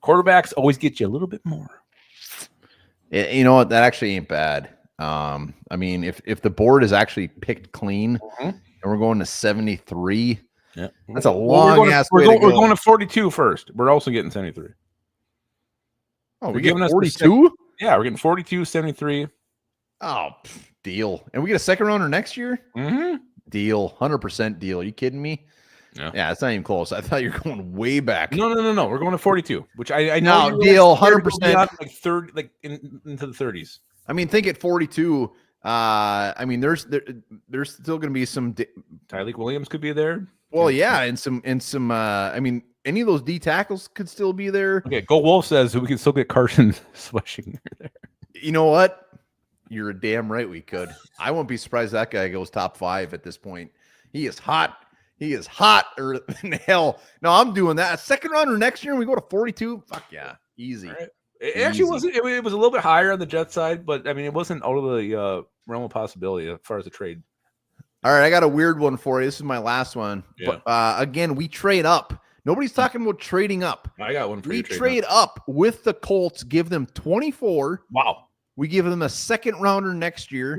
Quarterbacks always get you a little bit more. You know what? That actually ain't bad. I mean, if the board is actually picked clean and we're going to 73, that's a long ass way to go. We're going to 42 first. We're also getting 73. Oh, we're getting 42? Yeah, we're getting 42, 73. Oh, deal. And we get a second rounder next year? Deal. 100% deal. Are you kidding me? Yeah, it's not even close. I thought you were going way back. No. We're going to 42, which I know. No, deal. 100%. Like third, like into the 30s. I mean, think at 42. I mean, there's still going to be some. Tyreek Williams could be there. Well, yeah, and some. I mean, any of those D tackles could still be there. Okay, Go Wolf says we can still get Carson Swishing there. You know what? You're a damn right we could. I won't be surprised that guy goes top 5 at this point. He is hot. He is hotter than hell. No, I'm doing that. Second rounder next year, and we go to 42. Fuck yeah, easy. Right. It actually wasn't. It was a little bit higher on the Jets side, but I mean, it wasn't out of the realm of possibility as far as the trade. All right, I got a weird one for you. This is my last one. Yeah. But again, we trade up. Nobody's talking about trading up. I got one for you. We trade up with the Colts, give them 24. Wow. We give them a second rounder next year,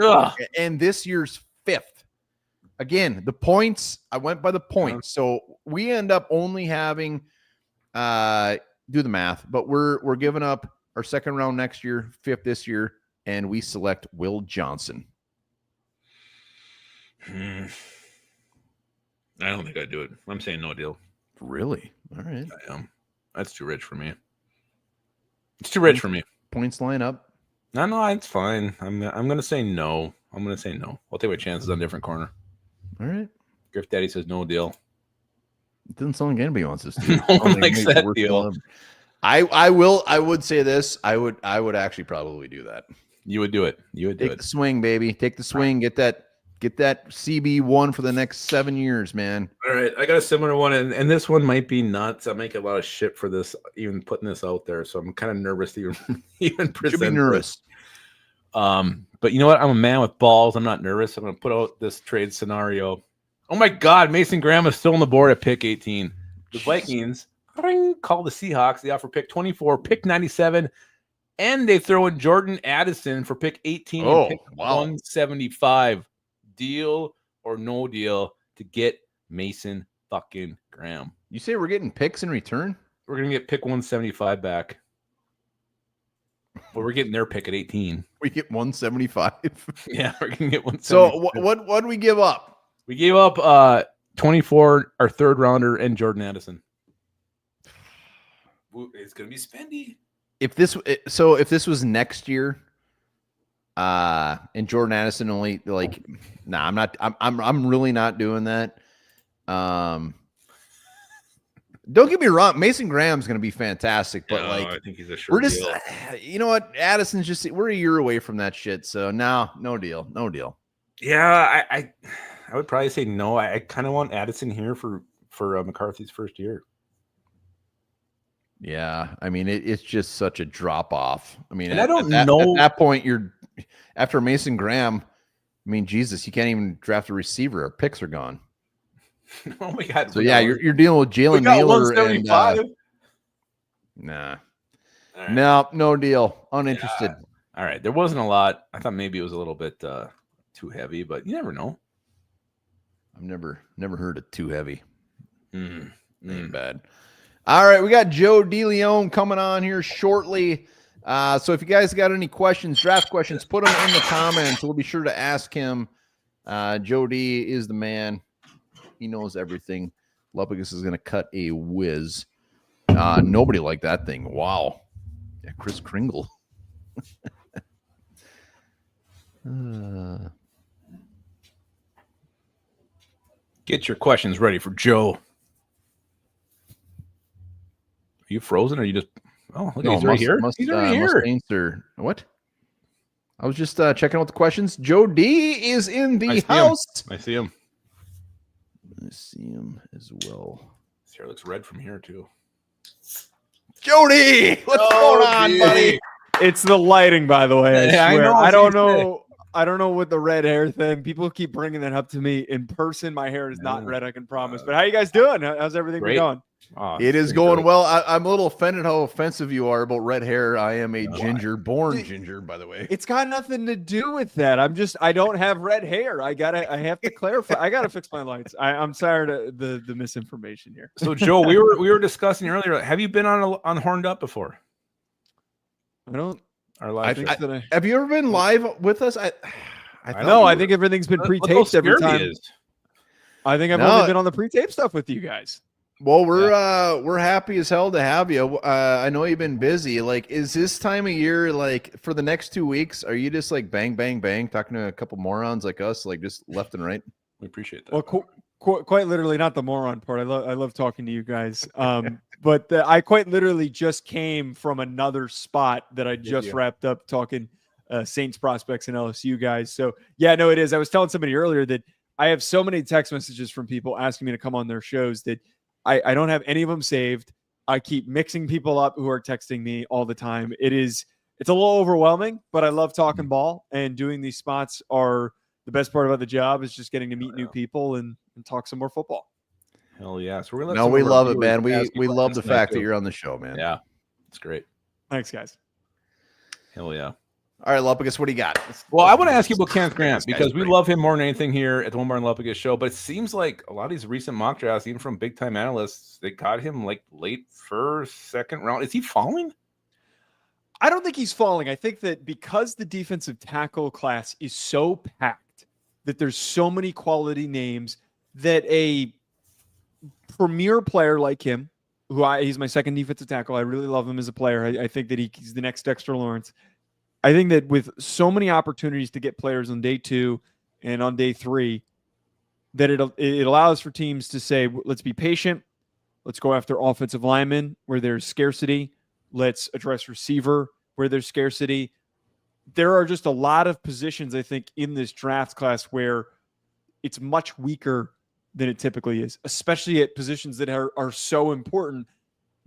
and this year's 5th. Again, the points, I went by the points. So we end up only having do the math, but we're giving up our second round next year, 5th this year, and we select Will Johnson. I don't think I'd do it. I'm saying no deal. Really? All right. I am. That's too rich for me. It's too rich for me. Points line up. No, it's fine. I'm gonna say no. I'm gonna say no. I'll take my chances on a different corner. All right. Griff Daddy says no deal. It doesn't sound like anybody wants this deal. No one likes that deal. I would say this. I would actually probably do that. You would do it. You would do Take the swing, baby. Take the swing. Get that CB1 for the next 7 years, man. All right. I got a similar one, and this one might be nuts. I make a lot of shit for this, even putting this out there. So I'm kind of nervous to even present. Should be nervous. But you know what? I'm a man with balls. I'm not nervous. I'm going to put out this trade scenario. Oh my God, Mason Graham is still on the board at pick 18. The Vikings call the Seahawks. They offer pick 24, pick 97, and they throw in Jordan Addison for pick 18 and pick 175. Deal or no deal to get Mason fucking Graham. You say we're getting picks in return? We're going to get pick 175 back. Well, we're getting their pick at 18. We get 175. Yeah, we're going to get 175. So what did we give up? We gave up 24, our third rounder, and Jordan Addison. It's going to be spendy. If this was next year, and Jordan Addison only I'm really not doing that. Don't get me wrong, Mason Graham's going to be fantastic, but I think he's a sure we're just deal. You know what, Addison's just we're a year away from that shit. So no deal. Yeah, I would probably say no. I kind of want Addison here for McCarthy's first year. Yeah, I mean it's just such a drop off. I mean, I don't know at that point you're after Mason Graham. I mean, Jesus, you can't even draft a receiver. Our picks are gone. Oh my God! So yeah, you're dealing with Jalen Naylor and nah, right. No deal. Uninterested. Yeah. All right, there wasn't a lot. I thought maybe it was a little bit too heavy, but you never know. I've never heard of too heavy. Ain't bad. All right, we got Joe DeLeon coming on here shortly. So if you guys got any questions, draft questions, put them in the comments. We'll be sure to ask him. Joe D is the man. He knows everything. Lupagus is going to cut a whiz. Nobody liked that thing. Wow. Yeah, Chris Kringle. Get your questions ready for Joe. Are you frozen or are you just... Oh, look, he's right here. He's right here. What? I was just checking out the questions. Joe D is in the house. I see him. I see him as well. His hair looks red from here, too. Jody, what's going on, buddy? It's the lighting, by the way. I swear. I don't know. Say. I don't know what the red hair thing. People keep bringing that up to me. In person, my hair is not red, I can promise. But how you guys doing? How's everything been going? Oh, it is going great. Well. I'm a little offended how offensive you are about red hair. I am a born ginger, by the way. It's got nothing to do with that. I don't have red hair. I have to clarify. I gotta fix my lights. I'm sorry to the misinformation here. So Joe, we were discussing earlier. Have you been on Horned Up before? I don't. Our live. Have you ever been live with us? I think everything's been pre-taped every time. I think I've only been on the pre-tape stuff with you guys. Well, we're happy as hell to have you. I know you've been busy. Like, is this time of year, like for the next 2 weeks, are you just like bang, bang, bang, talking to a couple morons like us, like just left and right? We appreciate that. Well, quite literally, not the moron part. I love talking to you guys. But I quite literally just came from another spot that I just wrapped up talking Saints prospects and LSU guys. So yeah, no, it is. I was telling somebody earlier that I have so many text messages from people asking me to come on their shows that I don't have any of them saved. I keep mixing people up who are texting me all the time. It's a little overwhelming, but I love talking ball, and doing these spots are the best part about the job, is just getting to meet new people and talk some more football. Hell yeah. So we're No, we love it, man. We love the fact that you're on the show, man. Yeah. It's great. Thanks, guys. Hell yeah. All right, Lupagus, what do you got? Well, I want to ask you about Kenneth Grant, because we love him more than anything here at the One Bar and Lupagus show. But it seems like a lot of these recent mock drafts, even from big time analysts, they got him like late first, second round. Is he falling? I don't think he's falling. I think that because the defensive tackle class is so packed, that there's so many quality names, that a premier player like him, he's my second defensive tackle. I really love him as a player. I think that he's the next Dexter Lawrence. I think that with so many opportunities to get players on day 2 and on day 3, that it allows for teams to say, let's be patient. Let's go after offensive linemen where there's scarcity. Let's address receiver where there's scarcity. There are just a lot of positions, I think, in this draft class where it's much weaker than it typically is, especially at positions that are so important.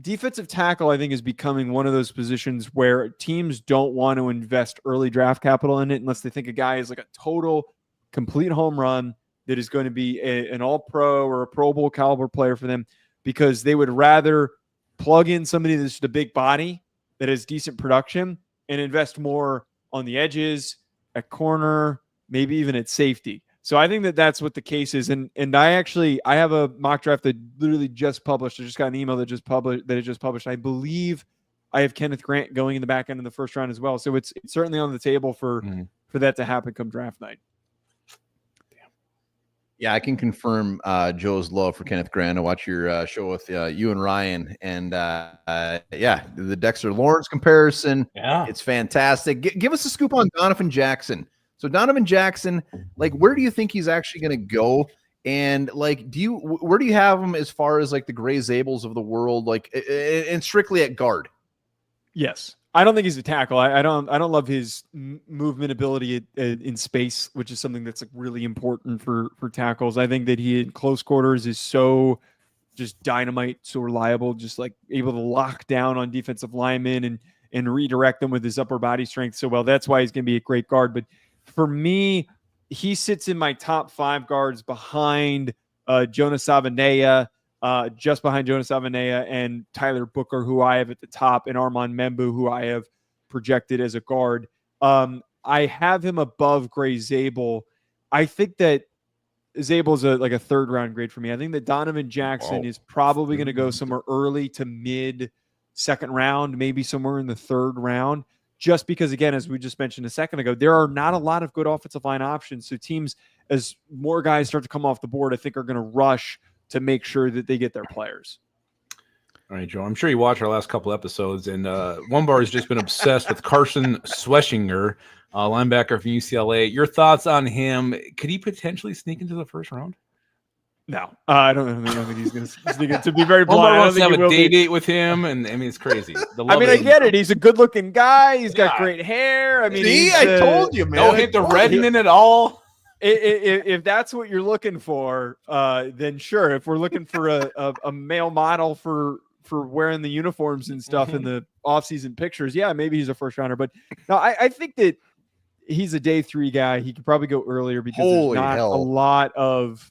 Defensive tackle, I think, is becoming one of those positions where teams don't want to invest early draft capital in it unless they think a guy is like a total, complete home run that is going to be an all-pro or a Pro Bowl caliber player for them, because they would rather plug in somebody that's just a big body that has decent production and invest more on the edges, at corner, maybe even at safety. So I think that that's what the case is. And I have a mock draft that literally just published. I just got an email that it just published. I believe I have Kenneth Grant going in the back end of the first round as well. So it's certainly on the table for that to happen come draft night. Yeah, I can confirm Joe's love for Kenneth Grant. I watch your show with you and Ryan, and the Dexter Lawrence comparison. Yeah, it's fantastic. Give us a scoop on Donovan Jackson. So Donovan Jackson, like, where do you think he's actually going to go? And like, where do you have him as far as like the Gray Zables of the world, like, and strictly at guard? Yes. I don't think he's a tackle. I don't love his movement ability in space, which is something that's like really important for tackles. I think that he in close quarters is so just dynamite, so reliable, just like able to lock down on defensive linemen and redirect them with his upper body strength so well. That's why he's going to be a great guard. But for me, he sits in my top 5 guards behind Jonas Avenea, just behind Jonas Avenea and Tyler Booker, who I have at the top, and Armand Membu, who I have projected as a guard. I have him above Gray Zabel. I think that Zabel's like a 3rd round grade for me. I think that Donovan Jackson is probably going to go somewhere early to mid 2nd round, maybe somewhere in the 3rd round. Just because, again, as we just mentioned a second ago, there are not a lot of good offensive line options. So teams, as more guys start to come off the board, I think are going to rush to make sure that they get their players. All right, Joe, I'm sure you watched our last couple episodes, and One Bar has just been obsessed with Carson Schweschinger, linebacker from UCLA. Your thoughts on him? Could he potentially sneak into the 1st round? No, I don't think he's going to sneak it. To be very blunt, I don't think have a date with him, and I mean, it's crazy. I get it. He's a good-looking guy. He's got great hair. I mean, I told you, man. Don't hit the reddening at all. If that's what you're looking for, then sure. If we're looking for a male model for wearing the uniforms and stuff in the off-season pictures, yeah, maybe he's a 1st rounder. But no, I think that he's a day 3 guy. He could probably go earlier because there's not a lot of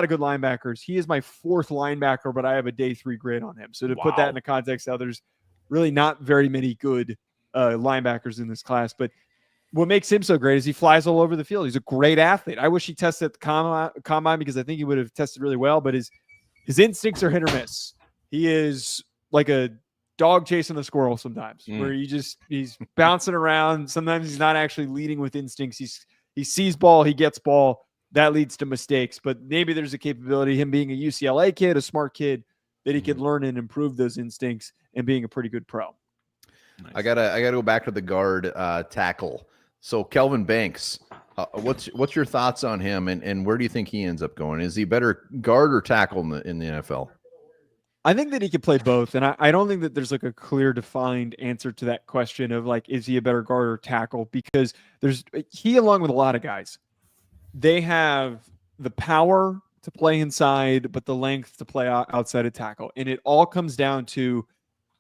good linebackers. He is my 4th linebacker, but I have a day 3 grade on him. So to put that in the context, now there's really not very many good linebackers in this class. But what makes him so great is he flies all over the field. He's a great athlete. I wish he tested at the combine because I think he would have tested really well, but his instincts are hit or miss. He is like a dog chasing a squirrel sometimes, where he's bouncing around. Sometimes he's not actually leading with instincts. He sees ball, he gets ball. That leads to mistakes. But maybe there's a capability, him being a UCLA kid, a smart kid, that he can learn and improve those instincts and being a pretty good pro. Nice. I gotta go back to the guard tackle. So Kelvin Banks, what's your thoughts on him, and where do you think he ends up going? Is he better guard or tackle in the NFL? I think that he could play both, and I don't think that there's like a clear defined answer to that question of like, is he a better guard or tackle? Because he, along with a lot of guys, they have the power to play inside, but the length to play outside of tackle. And it all comes down to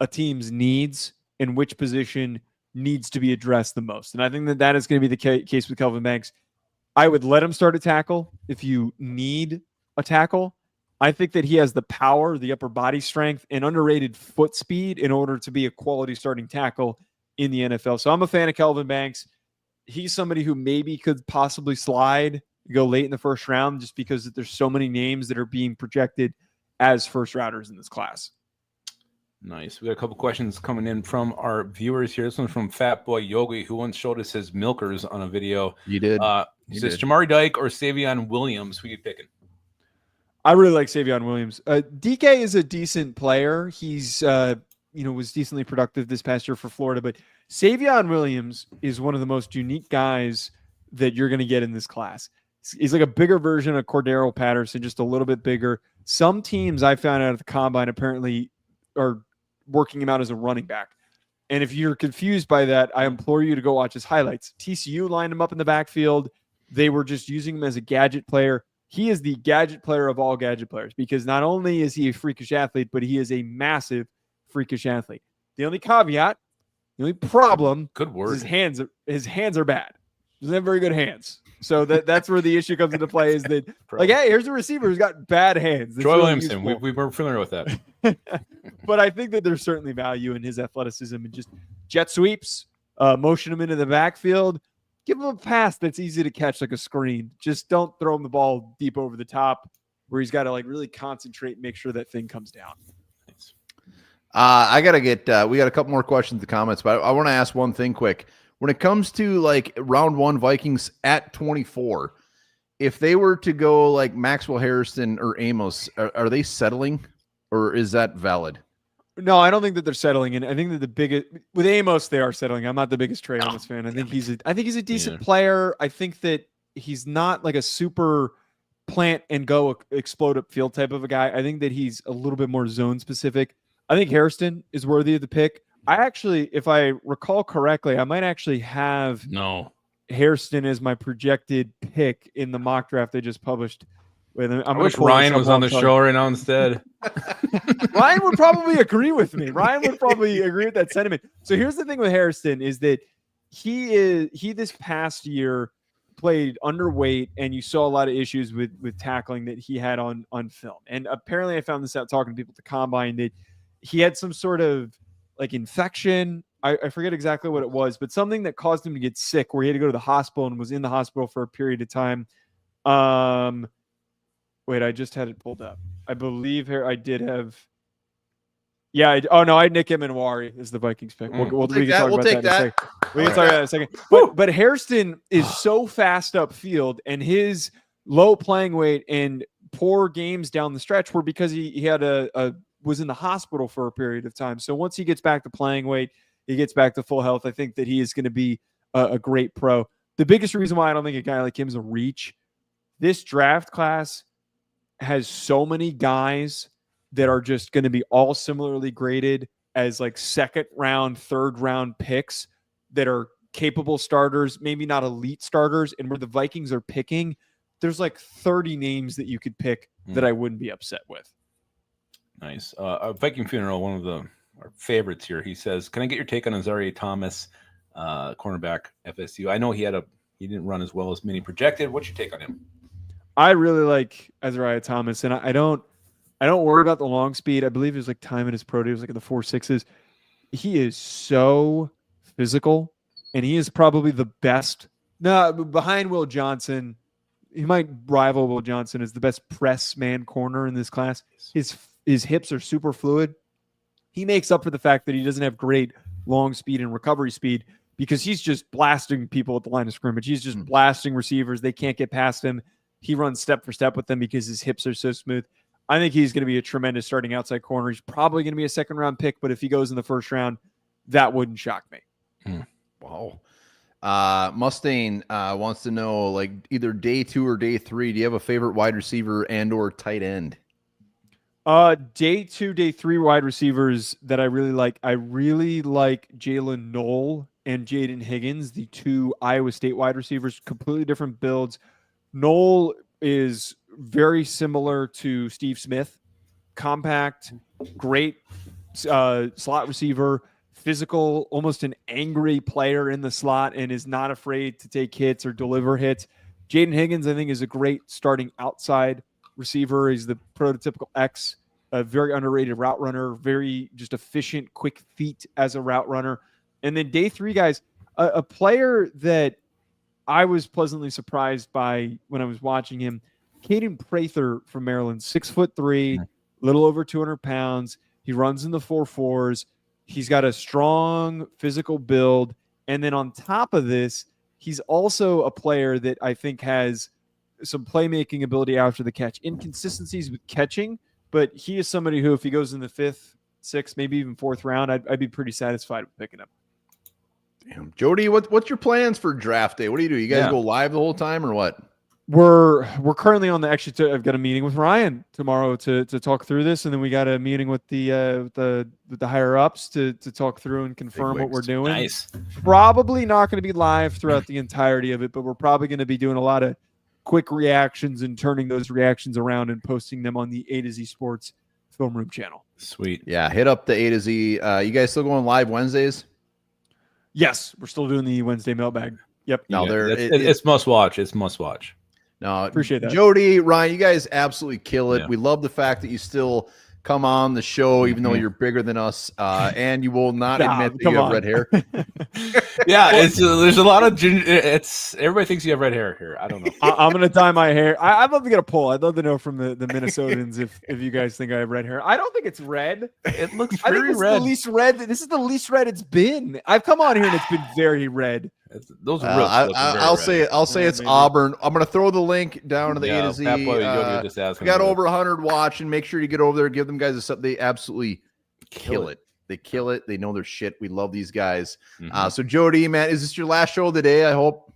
a team's needs and which position needs to be addressed the most. And I think that is going to be the case with Kelvin Banks. I would let him start a tackle if you need a tackle. I think that he has the power, the upper body strength, and underrated foot speed in order to be a quality starting tackle in the NFL. So I'm a fan of Kelvin Banks. He's somebody who maybe could possibly slide, go late in the first round, just because there's so many names that are being projected as first rounders in this class. Nice. We got a couple questions coming in from our viewers here. This one's from Fat Boy Yogi, who once showed us his milkers on a video. You did. He says Jamari Dyke or Savion Williams. Who you picking? I really like Savion Williams. DK is a decent player. He's was decently productive this past year for Florida, but Savion Williams is one of the most unique guys that you're going to get in this class. He's like a bigger version of Cordero Patterson, just a little bit bigger. Some teams I found out at the combine apparently are working him out as a running back. And if you're confused by that, I implore you to go watch his highlights. TCU lined him up in the backfield. They were just using him as a gadget player. He is the gadget player of all gadget players because not only is he a freakish athlete, but he is a massive freakish athlete. The only caveat, the only problem, good word, is his hands are bad. He doesn't have very good hands. So that's where the issue comes into play is that, like, hey, here's a receiver who's got bad hands. Troy Williamson, we were familiar with that. But I think that there's certainly value in his athleticism and just jet sweeps, motion him into the backfield, give him a pass that's easy to catch like a screen. Just don't throw him the ball deep over the top where he's got to like really concentrate and make sure that thing comes down. Thanks. I got to get we got a couple more questions in the comments, but I want to ask one thing quick. When it comes to like round one Vikings at 24, if they were to go like Maxwell Harrison or Amos, are they settling or is that valid? No, I don't think that they're settling. And I think that the biggest with Amos, they are settling. I'm not the biggest Trey Amos fan. I think he's a decent player. I think that he's not like a super plant and go explode up field type of a guy. I think that he's a little bit more zone specific. I think Hairston is worthy of the pick. I actually, if I recall correctly, I might actually have Hairston as my projected pick in the mock draft they just published. I wish Ryan was on the show right now instead. Ryan would probably agree with me. Ryan would probably agree with that sentiment. So here's the thing with Hairston is that he this past year played underweight, and you saw a lot of issues with tackling that he had on film. And apparently I found this out talking to people at the combine that he had some sort of like infection. I forget exactly what it was, but something that caused him to get sick where he had to go to the hospital and was in the hospital for a period of time. Wait, I just had it pulled up. I believe here I did have. Yeah. I had Nick Emanwari as the Vikings pick. We can talk about that in a second. We can talk about that in a second. But Hairston is so fast upfield, and his low playing weight and poor games down the stretch were because he had was in the hospital for a period of time. So once he gets back to playing weight, he gets back to full health. I think that he is going to be a great pro. The biggest reason why I don't think a guy like him is a reach, this draft class has so many guys that are just going to be all similarly graded as like second round, third round picks that are capable starters, maybe not elite starters. And where the Vikings are picking, there's like 30 names that you could pick that I wouldn't be upset with. Nice. Viking Funeral, one of our favorites here. He says, can I get your take on Azareye'h Thomas, cornerback FSU? I know he didn't run as well as many projected. What's your take on him? I really like Azareye'h Thomas, and I don't worry about the long speed. I believe his like time in his pro day was like in the 4.6s. He is so physical, and he is probably the best. No, behind Will Johnson, he might rival Will Johnson as the best press man corner in this class. His hips are super fluid. He makes up for the fact that he doesn't have great long speed and recovery speed because he's just blasting people at the line of scrimmage. He's just blasting receivers. They can't get past him. He runs step for step with them because his hips are so smooth. I think he's going to be a tremendous starting outside corner. He's probably going to be a second round pick, but if he goes in the first round, that wouldn't shock me. Wow. Mustaine wants to know, like, either day 2 or day 3, do you have a favorite wide receiver and or tight end? Day 2, day 3 wide receivers that I really like. I really like Jalen Knoll and Jaden Higgins, the two Iowa State wide receivers, completely different builds. Knoll is very similar to Steve Smith. Compact, great slot receiver, physical, almost an angry player in the slot, and is not afraid to take hits or deliver hits. Jaden Higgins, I think, is a great starting outside receiver. He's the prototypical X, a very underrated route runner, very just efficient, quick feet as a route runner. And then day 3, guys, a player that I was pleasantly surprised by when I was watching him, Caden Prather from Maryland, 6'3", little over 200 pounds. He runs in the 4.4s. He's got a strong physical build. And then on top of this, he's also a player that I think has some playmaking ability after the catch. Inconsistencies with catching, but he is somebody who, if he goes in the 5th, 6th, maybe even 4th round, I'd be pretty satisfied with picking him. Damn. Jody, what's your plans for draft day? What do? You guys go live the whole time or what? We're currently on the I've got a meeting with Ryan tomorrow to talk through this, and then we got a meeting with the higher ups to talk through and confirm what we're doing. Nice. Probably not going to be live throughout the entirety of it, but we're probably going to be doing a lot of quick reactions and turning those reactions around and posting them on the A to Z Sports Film Room channel. Sweet. Yeah, hit up the A to Z. You guys still going live Wednesdays? Yes, we're still doing the Wednesday mailbag. Yep. No, it's must watch. It's must watch. No, appreciate that. Jody, Ryan, you guys absolutely kill it. Yeah. We love the fact that you still come on the show, even though you're bigger than us, and you will not admit that you have red hair. Yeah, there's a lot of everybody thinks you have red hair here. I don't know. I'm gonna dye my hair. I'd love to get a poll. I'd love to know from the Minnesotans if you guys think I have red hair. I don't think it's red. It looks I think very it's red. The least red. This is the least red it's been. I've come on here and it's been very red. Those I'll say it's maybe. Auburn. I'm gonna throw the link down to the A to Z. We got over 100 watching. Make sure you get over there. Give them guys a sub. They absolutely kill it. They kill it. They know their shit. We love these guys. So Jody, man, is this your last show of the day? I hope.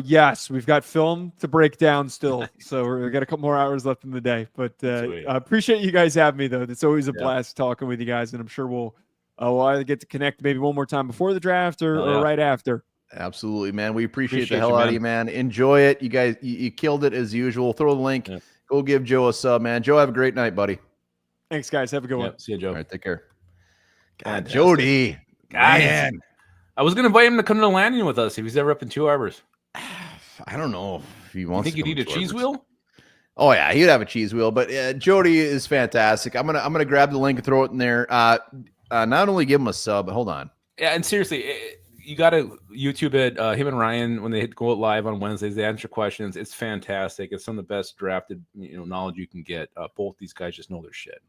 Yes, we've got film to break down still, so we got a couple more hours left in the day. But I appreciate you guys having me, though. It's always a blast talking with you guys, and I'm sure we'll either get to connect maybe one more time before the draft or right after. Absolutely, man. We appreciate the hell out of you, man. Enjoy it. You guys, you killed it as usual. Throw the link. Yeah. Go give Joe a sub, man. Joe, have a great night, buddy. Thanks, guys. Have a good one. See you, Joe. All right, take care. God, Jody. Man. I was going to invite him to come to the landing with us if he's ever up in 2 Arbors. I don't know if he wants. You think you'd eat a cheese wheel? Oh yeah, he'd have a cheese wheel. But Jody is fantastic. I'm gonna grab the link and throw it in there. Not only give him a sub, but hold on. Yeah, and seriously, you got to YouTube it. Him and Ryan, when they go live on Wednesdays, they answer questions. It's fantastic. It's some of the best drafted knowledge you can get. Both these guys just know their shit.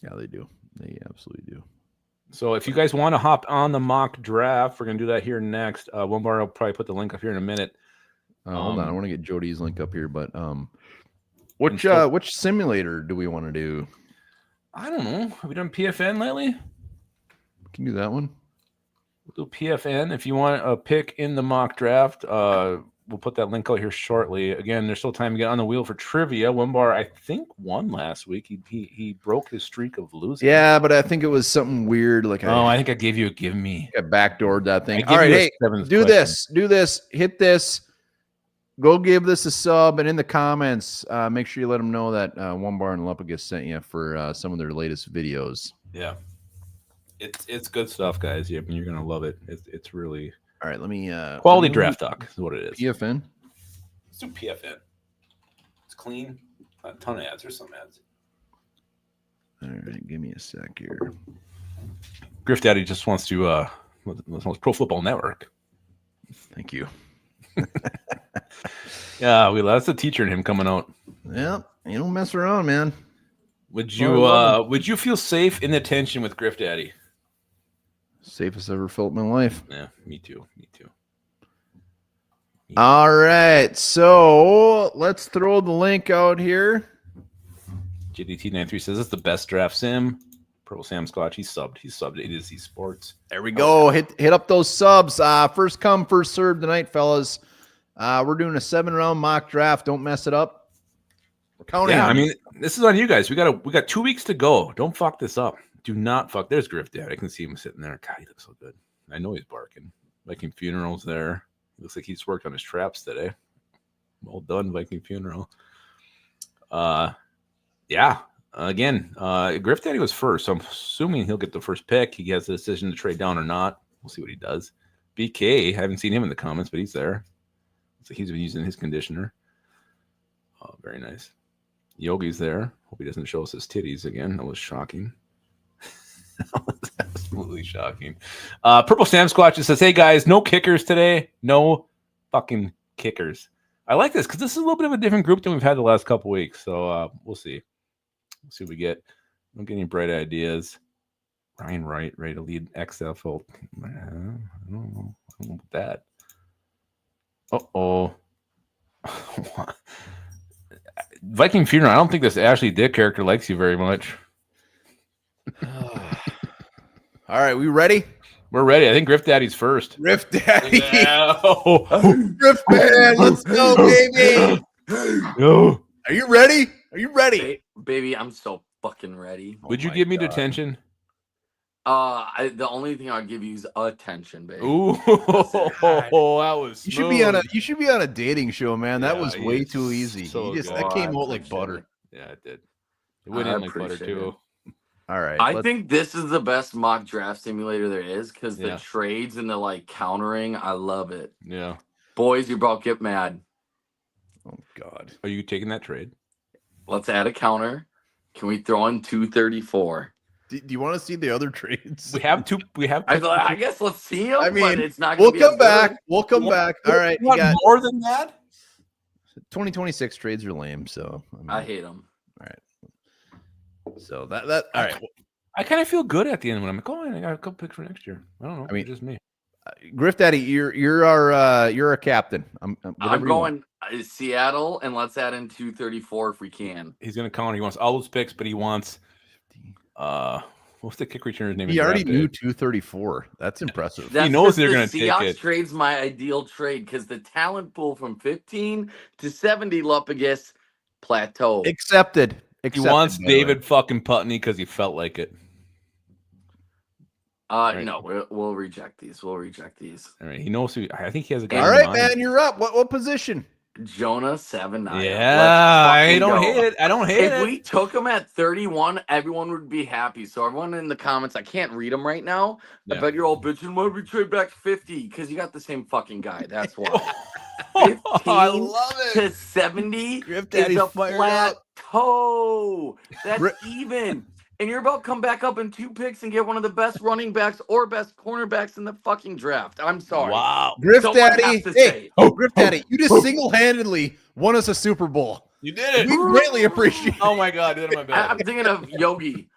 Yeah, they do. They absolutely do. So if you guys want to hop on the mock draft, we're gonna do that here next. One bar, I'll probably put the link up here in a minute. Hold on, I want to get Jody's link up here, but which simulator do we want to do? I don't know. Have we done PFN lately? We can do that one. We'll do PFN. If you want a pick in the mock draft, we'll put that link out here shortly. Again, there's still time to get on the wheel for trivia. One bar, I think, won last week. He broke his streak of losing. Yeah, but I think it was something weird. Like I think I gave you a give me. I backdoored that thing. All right, hey, do this. Hit this. Go give this a sub, and in the comments, make sure you let them know that One Bar and Lupagus sent you for some of their latest videos. Yeah, it's good stuff, guys. Yeah, you're gonna love it. It's really all right. Let me quality draft talk is what it is. PFN. Let's do PFN. It's clean. A ton of ads. There's some ads. All right, give me a sec here. Griff Daddy just wants to Pro Football Network. Thank you. Yeah, that's the teacher in him coming out. Yeah, you don't mess around, man. Would you feel safe in the tension with Griff Daddy? Safest I ever felt in my life. Yeah, me too. All right, so let's throw the link out here. JDT93 says it's the best draft sim. Purple Sam Scotch, he's subbed A to Z Sports. There we go. Hit up those subs. First come, first serve tonight, fellas. We're doing a 7-round mock draft. Don't mess it up. We're counting. Yeah, I mean, this is on you guys. We got 2 weeks to go. Don't fuck this up. Do not fuck. There's Griff Dad. I can see him sitting there. God, he looks so good. I know he's barking. Viking Funerals there. Looks like he's worked on his traps today. Well done, Viking Funeral. Yeah. Again, Griff Daddy was first, so I'm assuming he'll get the first pick. He has the decision to trade down or not. We'll see what he does. BK, I haven't seen him in the comments, but he's there. So he's been using his conditioner. Oh, very nice. Yogi's there. Hope he doesn't show us his titties again. That was shocking. That was absolutely shocking. Purple Sam Squatch just says, hey guys, no kickers today. No fucking kickers. I like this because this is a little bit of a different group than we've had the last couple weeks. So we'll see. We'll see what we get. Don't get any bright ideas. Ryan Wright, ready to lead XFL. I don't know about that. Uh-oh. Viking Funeral, I don't think this Ashley Dick character likes you very much. All right, we ready? We're ready. I think Griff Daddy's first. Griff Daddy. No. Griff Man, let's go, baby. No. Are you ready? Are you ready? Baby, I'm so fucking ready. Would you give me detention? The only thing I'll give you is attention, baby. Ooh, that was You smooth. should be on a dating show, man. That was way it's too easy. so That came out like butter. Yeah, it did. It went in like butter appreciate too. All right. I think this is the best mock draft simulator there is because Yeah. the trades and the like countering, I love it. Yeah. Boys, you're about to get mad. Oh God. Are you taking that trade? Let's add a counter. Can we throw in 234? Do you want to see the other trades? We have two. We have. I guess let's see them. I mean, but it's not. We'll gonna be come as back. good. We'll come back. All right. You You got more than that? 2026 trades are lame. So I hate them. So that all right. I kind of feel good at the end when I'm like, oh, I got a couple picks for next year. I don't know. I mean, It's just me. Griff Daddy, you're our captain. I'm whatever you want. going Seattle, and let's add in 234 if we can. He's gonna counter. He wants all those picks, but he wants what's the kick returner's name? He already knew 234. That's impressive. That's knows 'cause they're the gonna take Seahawks it. trade's my ideal trade because the talent pool from 15 to 70 Lupagus plateau. Accepted. He wants David fucking Putney because he felt like it. Right. No, we'll reject these. We'll reject these. All right, he knows who. I think he has a guy. All in right, mind. man, you're up. What position? Jonah 7-9. Yeah, I don't hate it. I don't hate If it. we took him at 31, everyone would be happy. So everyone in the comments, I can't read them right now. Yeah. I bet you're all bitching. Why would we trade back 50? Because you got the same fucking guy. That's why. I love it. To 70 Griff is Daddy's a fired up. plateau. That's Ri- even. And you're about to come back up in 2 picks and get one of the best running backs or best cornerbacks in the fucking draft. I'm sorry. Wow, Griff Someone Daddy. has to Hey, say it. Griff Daddy, you just single-handedly won us a Super Bowl. you did We it. greatly appreciate Oh my god, did it my I'm bad. thinking of Yogi.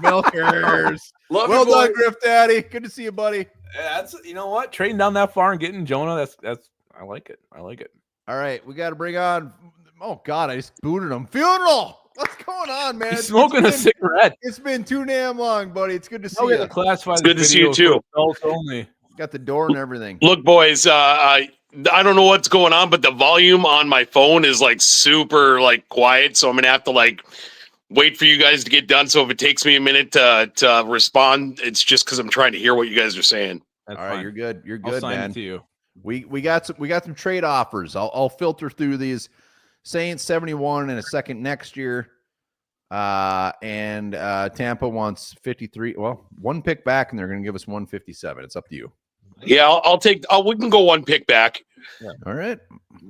Milkers. Love Well you, done, boys. Griff Daddy. Good to see you, buddy. That's you know what, trading down that far and getting Jonah. That's I like it. I like it. All right, we got to bring on. Oh God, I just booted him. Funeral. What's going on, man? He's smoking a cigarette. It's been too damn long, buddy. It's good to see Oh, we you. have to classify. It's this good to see you, video too. for adults only. Got the door and everything. Look, boys, I don't know what's going on, but the volume on my phone is like super like quiet. So I'm gonna have to like wait for you guys to get done. So if it takes me a minute to respond, it's just because I'm trying to hear what you guys are saying. That's All right, fine. you're good. You're I'll good, sign man. it to you. We got some trade offers. I'll filter through these. Saints 71 and a second next year. And Tampa wants 53. Well, 1 pick back, and they're going to give us 157. It's up to you. Yeah, I'll take. We can go 1 pick back. All right,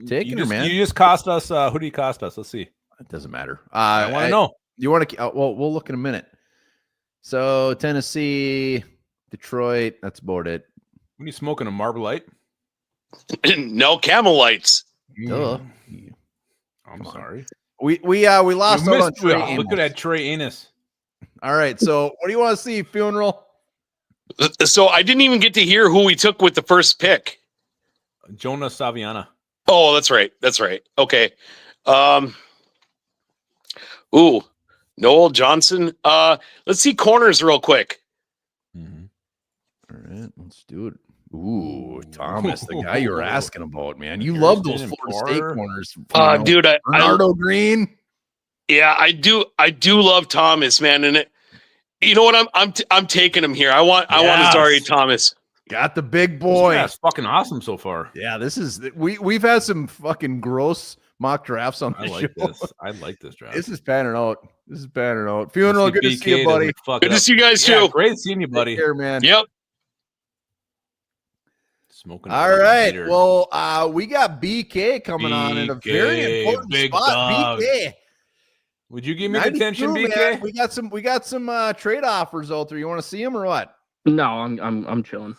taking her, man. You just cost us. Who do you cost us? Let's see. It doesn't matter. I want to know. You want to? Well, we'll look in a minute. So Tennessee, Detroit. That's about it. When you smoking a Marble Light? No Camel Lights. Duh. I'm Come on. sorry. We lost out on Trey. Look at that Trey Anus. All right. So what do you want to see? Funeral. So I didn't even get to hear who we took with the first pick. Jonah Saviana. Oh, that's right. That's right. Okay. Ooh, Noel Johnson. Let's see corners real quick. Mm-hmm. All right. Let's do it. Ooh, Thomas, the guy you were asking about, man. You love those Harrison Florida and State Porter. corners. Dude, Bernardo Green. Yeah, I do love Thomas, man, and you know what? I'm taking him here. I want Yes. Azari Thomas. Got the big This boy. draft's fucking awesome so far. Yeah, this is we've had some fucking gross mock drafts on I the like show. this. I like this draft. This is panning out. Funeral, good to see you, buddy. Good to see you guys Yeah, too. great seeing you, buddy. Take care, man. Yep. Smoking. a All fucking right. heater. Well, we got BK coming on in a very BK, important big spot. dog. BK. Would you give me the 92, attention, man. BK? We got some trade offers out there. You want to see them or what? No, I'm chilling.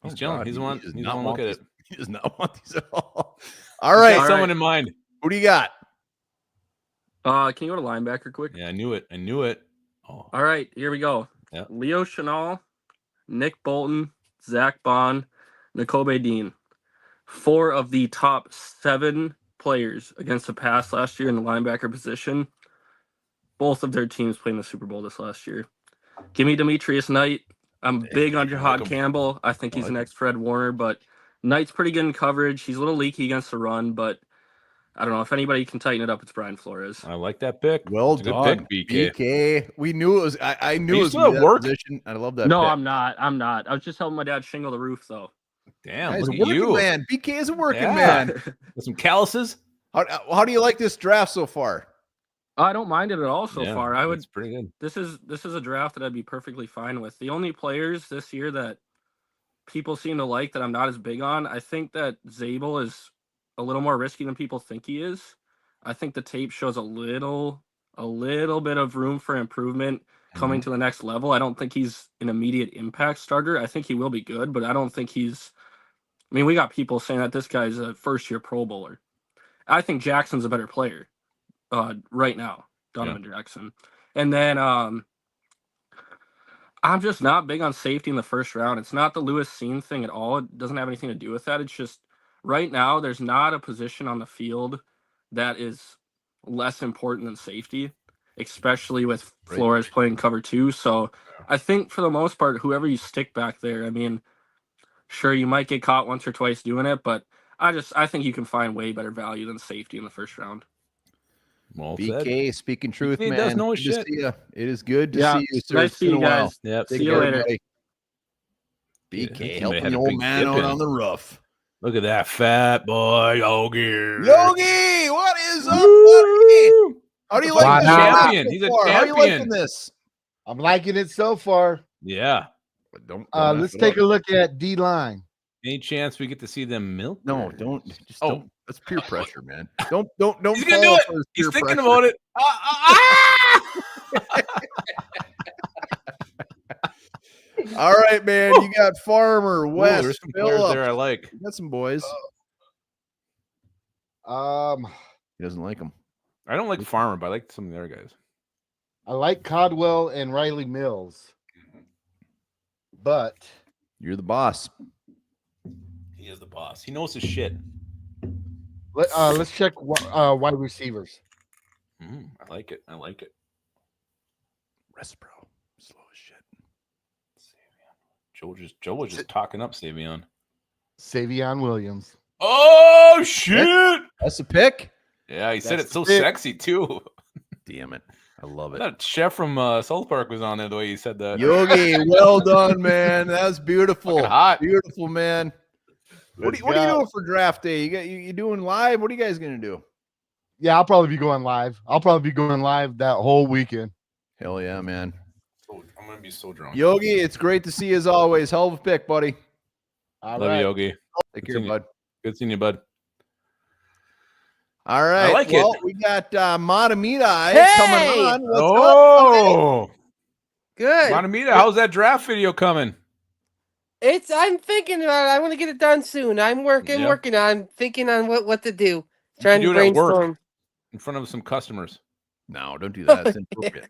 He's Oh, chilling. God, He's he one. does He's not one. want Look at these- it. He does not want these at all. All He's right. got All someone right. in mind. Who do you got? Can you go to linebacker quick? Yeah, I knew it. I knew it. Oh, All right, here we go. Yeah. Leo Chenal, Nick Bolton, Zach Bond, N'Kobe Dean. 4 of the top 7 players against the pass last year in the linebacker position. Both of their teams played in the Super Bowl this last year. Give me Demetrius Knight. I'm big on Jahad him. Campbell. I think he's I the like next Fred Warner, but Knight's pretty good in coverage. He's a little leaky against the run, but I don't know. If anybody can tighten it up, it's Brian Flores. I like that pick. Well It's a good done, pick, BK. BK. We knew it was. I knew Are it you was still at that work? position. I love that. No, pick. I'm not. I was just helping my dad shingle the roof, though. Damn, He's a look at working you. man. BK is a working Yeah. man. With some calluses. How do you like this draft so far? I don't mind it at all so Yeah, far. I would. It's pretty good. This is a draft that I'd be perfectly fine with. The only players this year that people seem to like that I'm not as big on, I think that Zabel is a little more risky than people think he is. I think the tape shows a little bit of room for improvement coming to the next level. I don't think he's an immediate impact starter. I think he will be good, but I don't think he's. I mean, we got people saying that this guy's a first-year Pro Bowler. I think Jackson's a better player right now, Donovan Jackson. And then I'm just not big on safety in the first round. It's not the Lewis Cine thing at all. It doesn't have anything to do with that. It's just right now there's not a position on the field that is less important than safety, especially with Flores playing cover 2. So I think for the most part, whoever you stick back there, I mean, sure, you might get caught once or twice doing it, but I think you can find way better value than safety in the first round. Well BK, said. speaking truth, He man. does know his Good to shit. see ya. It is good to Yeah, see you, sir. nice It's to see been you a while. guys. Yep. Take See you care, later. buddy. Yeah, BK somebody helping had the a old big man dip out in. on the rough. Look at that fat boy, Yogi. Yogi, what is up, buddy? How do you like Why this? not? draft Champion. so He's a far? How are you champion. liking this? I'm liking it so far. Yeah. But don't Let's take a look at D line. Any chance we get to see them milk? No, or- don't. Just Oh. don't. That's peer pressure, man. Don't. He's gonna do fall it. for his He's peer thinking pressure. about it. All right, man. You got Farmer, Ooh, West, there's some players Phillips. there I like. You got some boys. He doesn't like them. I don't like Farmer, but I like some of the other guys. I like Codwell and Riley Mills, but You're the boss. He is the boss. He knows his shit. let's check wide receivers. I like it. I like it. Rest, bro. Slow as shit. Joe was just talking up Savion. Savion Williams. Oh shit! That's a pick. Yeah, he said That's it so it. sexy too. Damn it. I love it. That chef from South Park was on there the way he said that. Yogi, well done, man. That was beautiful. Fucking hot. Beautiful, man. What are you doing for draft day? You doing live? What are you guys gonna do? Yeah, I'll probably be going live. I'll probably be going live that whole weekend. Hell yeah, man. I'm gonna be so drunk. Yogi, it's great to see you as always. Hell of a pick, buddy. All Love right. you, Yogi. Take Good care, seeing you. bud. Good seeing you, bud. All right. like well, it. we got Matamita Hey! coming on. What's up, Oh, Good. Manamita, how's that draft video coming? I'm thinking about it. I want to get it done soon. I'm working on thinking on what to do. Trying do to it at work. brainstorm. In front of some customers. No, don't do that. It's inappropriate.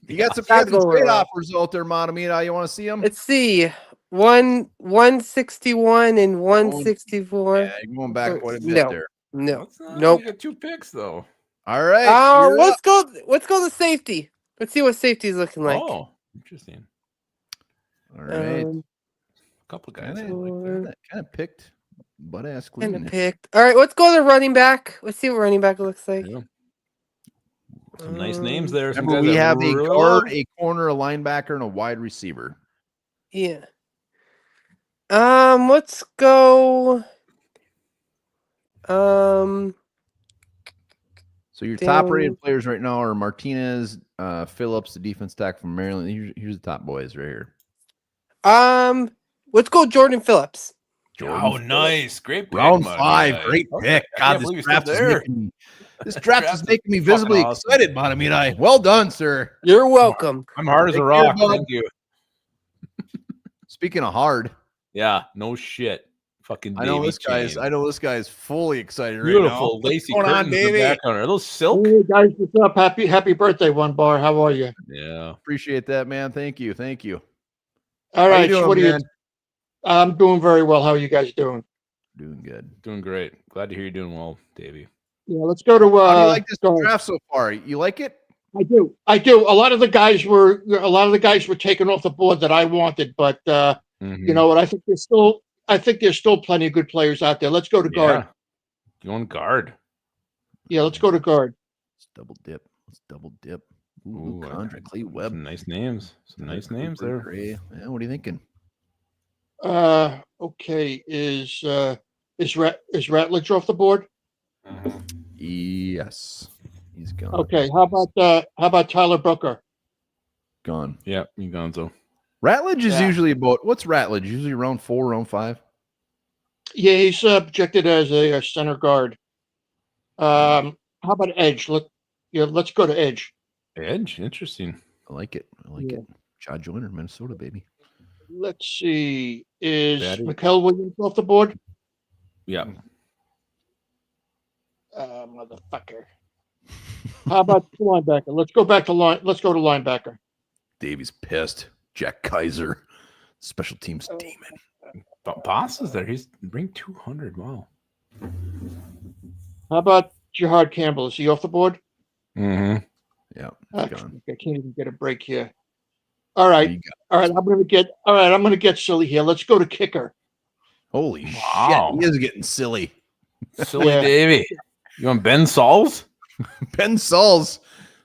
You got some Gotta go trade around. offers out there, Matamita. You want to see them? Let's see. 161 and 164. Yeah, you're going back quite a bit No. there. No. What's that? Nope. You got 2 picks though. All right. you're Let's up. go to safety. Let's see what safety is looking like. Oh, interesting. All right. A couple guys. I like that. Kind of picked butt ass Kind clean. of picked. All right, let's go to running back. Let's see what running back looks like. Yeah. Some nice names there. Some Remember, guys we that have a really guard, love. a corner, a linebacker, and a wide receiver. Yeah. Let's go. So your top rated Down. players right now are Martinez, Phillips, the defense tackle from Maryland. Here's the top boys right here. Let's go Jordan Phillips. Jordan nice. Great pick, Round my 5, guy. great Okay. pick. I God, can't this believe he's draft still is there. making me. This draft is making me fucking visibly awesome. excited, Bonamina. Well done, sir. You're welcome. I'm hard as a Take care, rock. bud. Thank you. Speaking of hard, Yeah, no shit. Fucking I know Davy this guy's. chain. I know this guy's fully excited Beautiful right now. lacy What's going on, curtains in the Davey? background. Are those silk? Hey guys, what's up? Happy birthday, One Bar. How are you? Yeah. Appreciate that, man. Thank you. Thank you. All How right. you doing, so what are man? you? I'm doing very well. How are you guys doing? Doing good. Doing great. Glad to hear you're doing well, Davey. Yeah, let's go to. How do you like this go ahead. draft so far? You like it? I do. I do. A lot of the guys were taken off the board that I wanted, but you know what? I think there's still plenty of good players out there. Let's go to guard. Yeah. You want guard? Yeah, let's go to guard. Let's double dip. Ooh, Condra, Clay Webb. Some nice names. Some nice names there. Yeah, what are you thinking? Okay. Is Ratledge off the board? Yes, he's gone. Okay. How about Tyler Booker? Gone. Yeah, you gonzo. Ratledge is Yeah. usually about. What's Ratledge? Usually round 4, round 5. Yeah, he's projected as a center guard. How about edge? Let's go to edge. Edge, interesting. I like it. Yeah. Chad Joyner, Minnesota, baby. Let's see. Is Daddy. Mikael Williams off the board? Yeah. Motherfucker. How about linebacker? Let's go to linebacker. Davy's pissed. Jack Kaiser, special teams demon. Boss is there. He's ring 200. Wow. How about Jahad Campbell? Is he off the board? Mm-hmm. Yeah, I he's gone. can't even get a break here. All right. You All right. I'm gonna get silly here. Let's go to kicker. Holy Wow. shit, he is getting silly. Silly Yeah. Davey. You want Ben Sauls? Ben Sauls.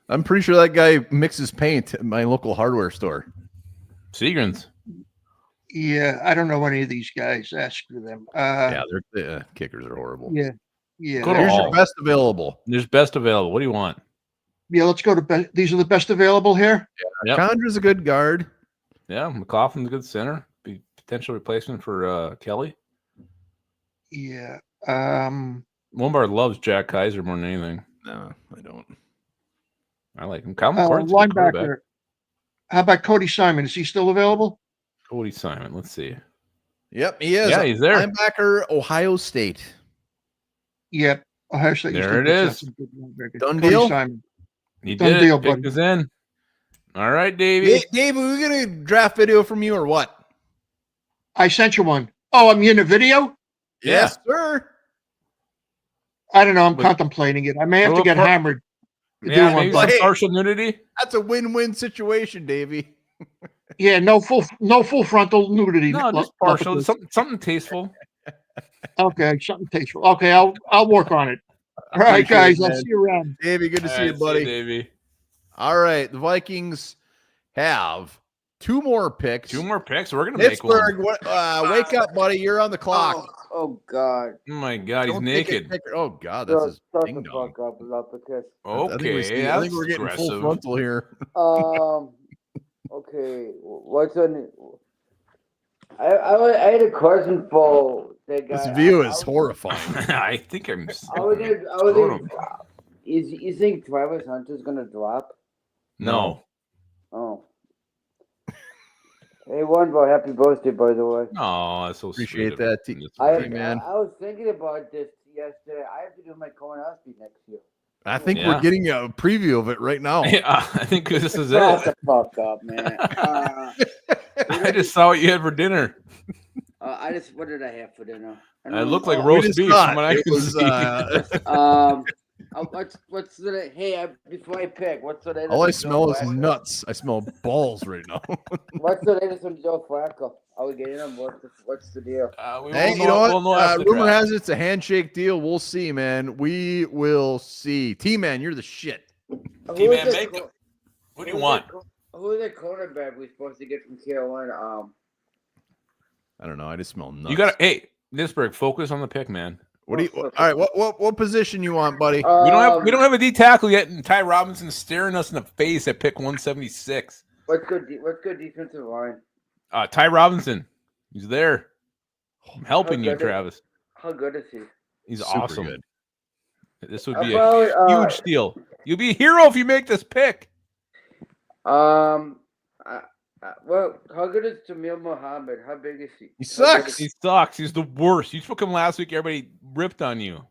I'm pretty sure that guy mixes paint at my local hardware store. Seagrams. Yeah, I don't know any of these guys. Screw them. Yeah, their kickers are horrible. Yeah. Go to Here's all. your best available. There's best available. What do you want? Yeah, let's go to these are the best available here. Yep. Condra's a good guard. Yeah, McLaughlin's a good center. Be potential replacement for Kelly. Yeah. Lombard loves Jack Kaiser more than anything. No, I don't. I like him. Calvin Gordon's a good quarterback. Linebacker. How about Cody Simon? Is he still available? Cody Simon. Let's see. Yep, he is. Yeah, he's there. Linebacker, Ohio State. Yep. Ohio State. There it is. Done Cody deal? Simon. He Done did deal, it. Pick buddy. is in. All right, Davey. Hey, Dave, are we gonna draft video from you or what? I sent you one. Oh, I'm in a video? Yes, sir. I don't know. I'm But- contemplating it. I may have to Well, get part- hammered to Yeah, do one. maybe But some partial nudity. That's a win-win situation, Davey. yeah, no full frontal nudity. No, just partial. Something tasteful. Okay, something tasteful. Okay, I'll work on it. All right, Appreciate guys. it, I'll man. see you around. Davey, good to All see you, right, buddy. Davey. All right, the Vikings have 2 more picks. 2 more picks. We're gonna make one. Pittsburgh, wake up, buddy. You're on the clock. Oh God! Oh my God, he's Don't take it, naked. take it. Oh God, that's his Shut ding the dong. fuck up, Lupicus. Okay, I think that's we're getting full aggressive. frontal here. Okay. What's on? I had a question for that guy. This view is horrifying. I think I'm. You think Travis Hunter's gonna drop? No. Oh. Hey, one boy, happy birthday, by the way. Oh, that's so Appreciate sweet. that, I man. was thinking about this yesterday. I have to do my colonoscopy next year. I think Yeah. we're getting a preview of it right now. Yeah, I think this is Shut it. the fuck up, man. I just saw what you had for dinner. What did I have for dinner? It looked like We roast just beef saw from what I it. It can was, see. What's the before I pick? What's the latest? all I on smell Joe is Flacco? nuts. I smell balls right now. What's the latest on Joe Flacco? Are we getting him? What's the deal? Hey, you know what? Rumor has it it's a handshake deal. We'll see, man. We will see. T-Man, you're the shit. T-Man, what do you want? Who's the cornerback we're supposed to get from Carolina? I don't know. I just smell nuts. You got to, hey, Nisberg, focus on the pick, man. What do you? All right, what position you want, buddy? We don't have a D tackle yet, and Ty Robinson's staring us in the face at pick 176. What's good defensive line? Ty Robinson, he's there. I'm helping you, Travis. How good is he? He's Super awesome. good. This would be a huge steal. You'll be a hero if you make this pick. Well, how good is Jamil Muhammad? How big is he? He sucks. He sucks. He's the worst. You spoke him last week. Everybody ripped on you.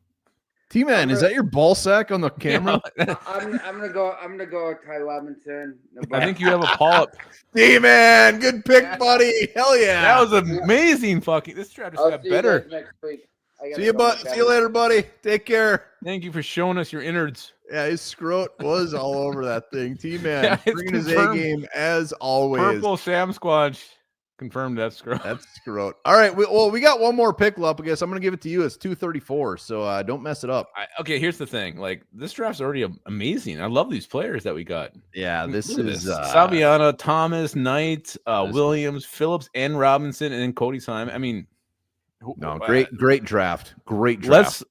T-Man, is that your ball sack on the camera? I'm gonna go with Ty Robinson. I think you have a polyp. T-Man, good pick, buddy. Hell yeah. That was amazing. Fucking this draft just got better. Next week. See you later, buddy. Take care. Thank you for showing us your innards. Yeah, his scrot was all over that thing. T-Man, Yeah, it's bringing his confirmed. A game as always. Purple Sam Squatch confirmed that scroll. That's scrot. All right, we got one more pick up. I guess I'm going to give it to you. It's 234, so don't mess it up. Okay, here's the thing. Like, this draft's already amazing. I love these players that we got. Yeah, this is Saviano, Thomas, Knight, Williams, Phillips, and Robinson, and then Cody Simon. I mean, no, great draft. Great draft.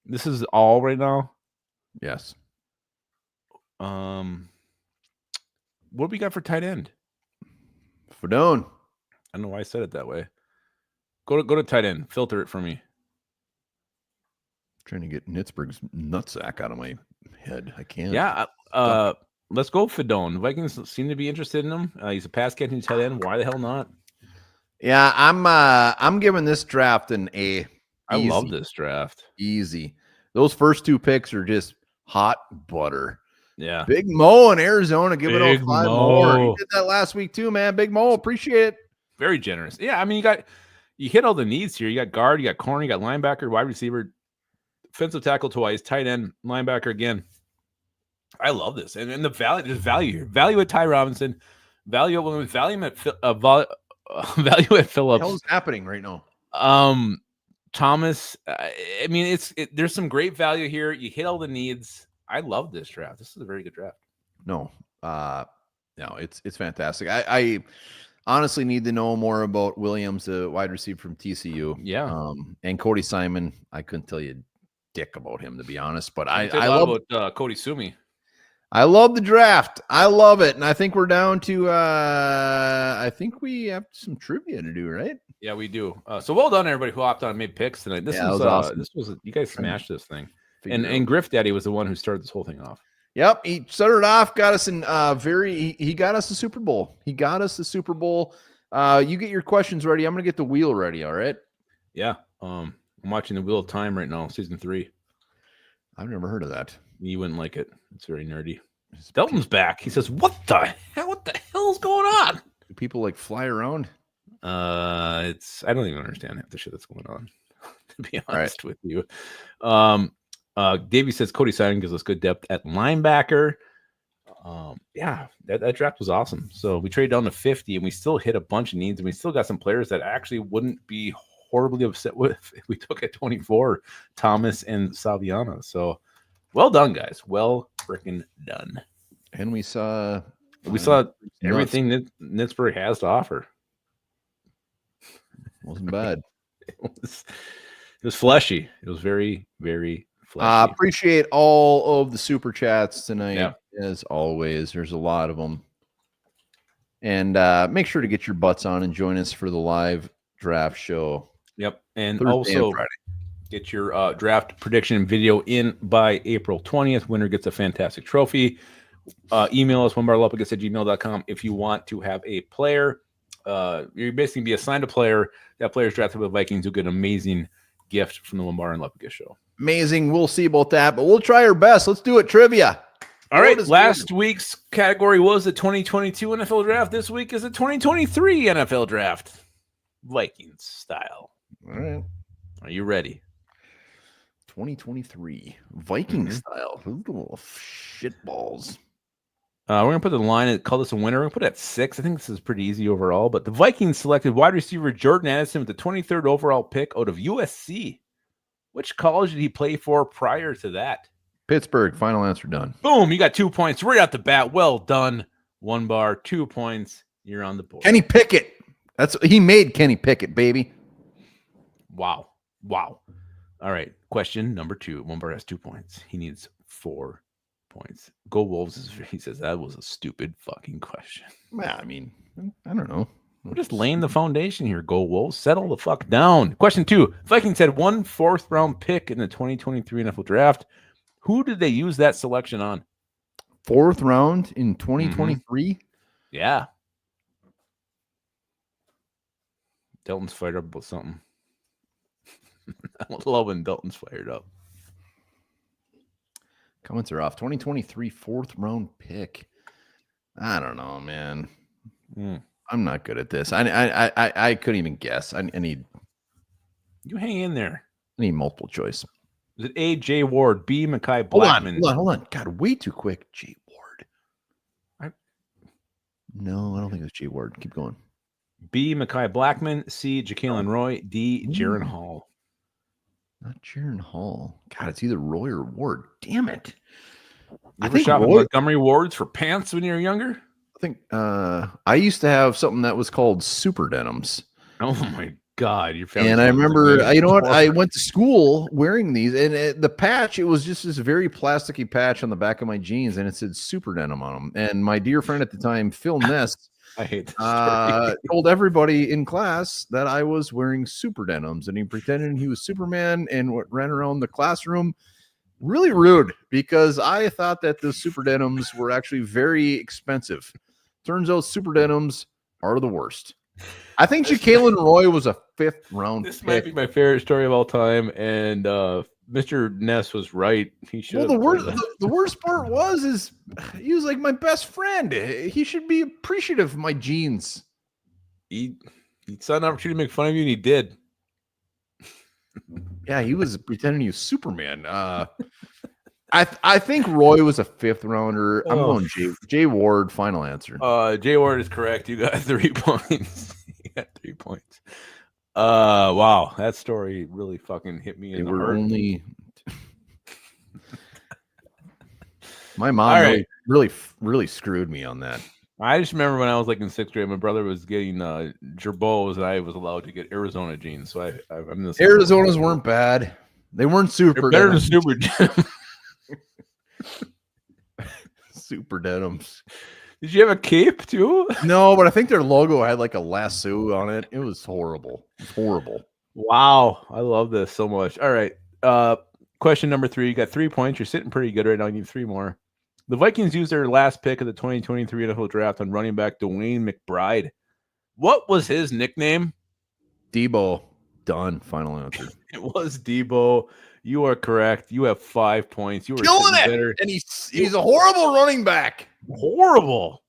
This is all right now. Yes. What do we got for tight end? Fedone. I don't know why I said it that way. Go to tight end. Filter it for me. Trying to get Nitzberg's nutsack out of my head. I can't. Yeah. Let's go Fedone. Vikings seem to be interested in him. He's a pass catching tight end. Why the hell not? Yeah, I'm giving this draft an A. I love this draft. Easy. Those first two picks are just hot butter. Yeah. Big Mo in Arizona giving out 5 Mo. more. He did that last week too, man. Big Mo, appreciate it. Very generous. Yeah, I mean, you hit all the needs here. You got guard, you got corner, you got linebacker, wide receiver, defensive tackle twice, tight end, linebacker again. I love this. And the value, there's value here. Value at Ty Robinson, value at Williams, value at value at Phillips. What's happening right now? Thomas, I mean, there's some great value here. You hit all the needs. I love this draft. This is a very good draft. No, it's fantastic. I honestly need to know more about Williams, the wide receiver from TCU. Yeah. And Cody Simon. I couldn't tell you dick about him, to be honest, but I love about Cody Sumi. I love the draft. I love it. And I think we're down to I think we have some trivia to do, right? Yeah, we do. So well done, everybody who hopped on and made picks tonight. This was awesome. You guys smashed this thing. And Griff Daddy was the one who started this whole thing off. Yep, he started off, got us in he got us the Super Bowl. He got us the Super Bowl. You get your questions ready. I'm gonna get the wheel ready, all right? Yeah. I'm watching the Wheel of Time right now, season 3. I've never heard of that. You wouldn't like it. It's very nerdy. Delton's back. He says, What the hell is going on? Do people like fly around? I don't even understand half the shit that's going on, to be honest with you. Davey says Cody Simon gives us good depth at linebacker. Yeah, that draft was awesome. So we traded down to 50 and we still hit a bunch of needs, and we still got some players that actually wouldn't be horribly upset with if we took at 24, Thomas and Saviano. So well done, guys. Well freaking done. And we saw everything that Nitzberg has to offer. Wasn't bad. It was fleshy. It was very, very fleshy. Appreciate all of the super chats tonight, as always. There's a lot of them. And make sure to get your butts on and join us for the live draft show. Yep. And Thursday also and Friday. Get your draft prediction video in by April 20th. Winner gets a fantastic trophy. Email us onebarlopicus@gmail.com if you want to have a player. You're basically be assigned a player. That player is drafted by the Vikings. You'll get an amazing gift from the One Bar and Lopicus show. Amazing. We'll see about that, but we'll try our best. Let's do it. Trivia. All right. Last week's category was the 2022 NFL draft. This week is the 2023 NFL draft. Vikings style. All right. Are you ready? 2023 Viking style. Ooh, shitballs. We're going to put the line and call this a winner. We're going to put it at 6. I think this is pretty easy overall. But the Vikings selected wide receiver Jordan Addison with the 23rd overall pick out of USC. Which college did he play for prior to that? Pittsburgh. Final answer done. Boom. You got 2 points right out the bat. Well done. One bar, 2 points. You're on the board. Kenny Pickett. He made Kenny Pickett, baby. Wow. All right. Question number 2. Mumbar has 2 points. He needs 4 points. Go Wolves. He says that was a stupid fucking question. Yeah, I mean, I don't know. We're just laying the foundation here. Go Wolves. Settle the fuck down. Question 2. Vikings had 1 4th-round pick in the 2023 NFL draft. Who did they use that selection on? 4th round in 2023? Yeah. Delton's fired up about something. I love when Delton's fired up. Comments are off. 2023 4th round pick. I don't know, man. I'm not good at this. I couldn't even guess. I need. You hang in there. I need multiple choice. Is it A, J Ward, B, Mekhi Blackman? Hold on. God, way too quick. J Ward. No, I don't think it was J Ward. Keep going. B, Mekhi Blackman. C, Ja'Kalen Roy. D, Jaron Hall. Not Jaron Hall. God, it's either Roy or Ward. Damn it. I think shot with Montgomery Wards for pants when you were younger. I think I used to have something that was called Super Denims. Oh my God, your family. And I remember, you know what? I went to school wearing these, and the patch, it was just this very plasticky patch on the back of my jeans, and it said Super Denim on them. And my dear friend at the time, Phil Ness, I hate this told everybody in class that I was wearing Super Denims, and he pretended he was Superman and ran around the classroom. Really rude, because I thought that the Super Denims were actually very expensive. Turns out Super Denims are the worst. I think Ja'Kalen Roy was a 5th round This pick. might be my favorite story of all time, and Mr. Ness was right. He should. Well, the worst part is he was like my best friend. He should be appreciative of my jeans. He saw an opportunity to make fun of you, and he did. Yeah, he was pretending he was Superman. I think Roy was a 5th rounder. I'm going J Ward. Final answer. J Ward is correct. You got 3 points. You got 3 points. Wow, that story really fucking hit me in the heart. My mom really screwed me on that. I just remember when I was like in 6th grade, my brother was getting Gerbos, and I was allowed to get Arizona jeans. So I'm this. Arizonas weren't bad. They weren't super. They're better than Super Denim. Super Denims. Did you have a cape too? No, but I think their logo had like a lasso on it. It was horrible. Wow, I love this so much. All right. Question number 3. You got 3 points. You're sitting pretty good right now. You need 3 more. The Vikings used their last pick of the 2023 NFL draft on running back Dwayne McBride. What was his nickname? Debo. Done. Final answer. It was Debo. You are correct. You have 5 points. You were killing it. Better. And he's a horrible running back. Horrible.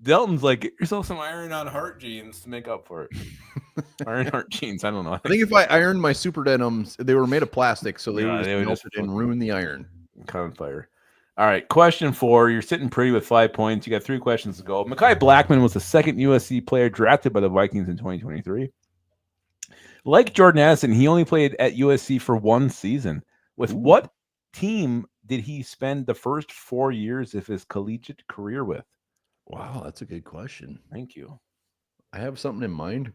Delton's like, get yourself some Iron on Heart jeans to make up for it. Iron Heart jeans. I don't know. I think if I ironed my Super Denims, they were made of plastic, so they would just melt and ruin the iron. Kind of fire. All right, question 4. You're sitting pretty with 5 points. You got 3 questions to go. Mekhi Blackman was the 2nd USC player drafted by the Vikings in 2023. Like Jordan Addison, he only played at USC for 1 season. With what team did he spend the first 4 years of his collegiate career with? Wow, that's a good question. Thank you. I have something in mind.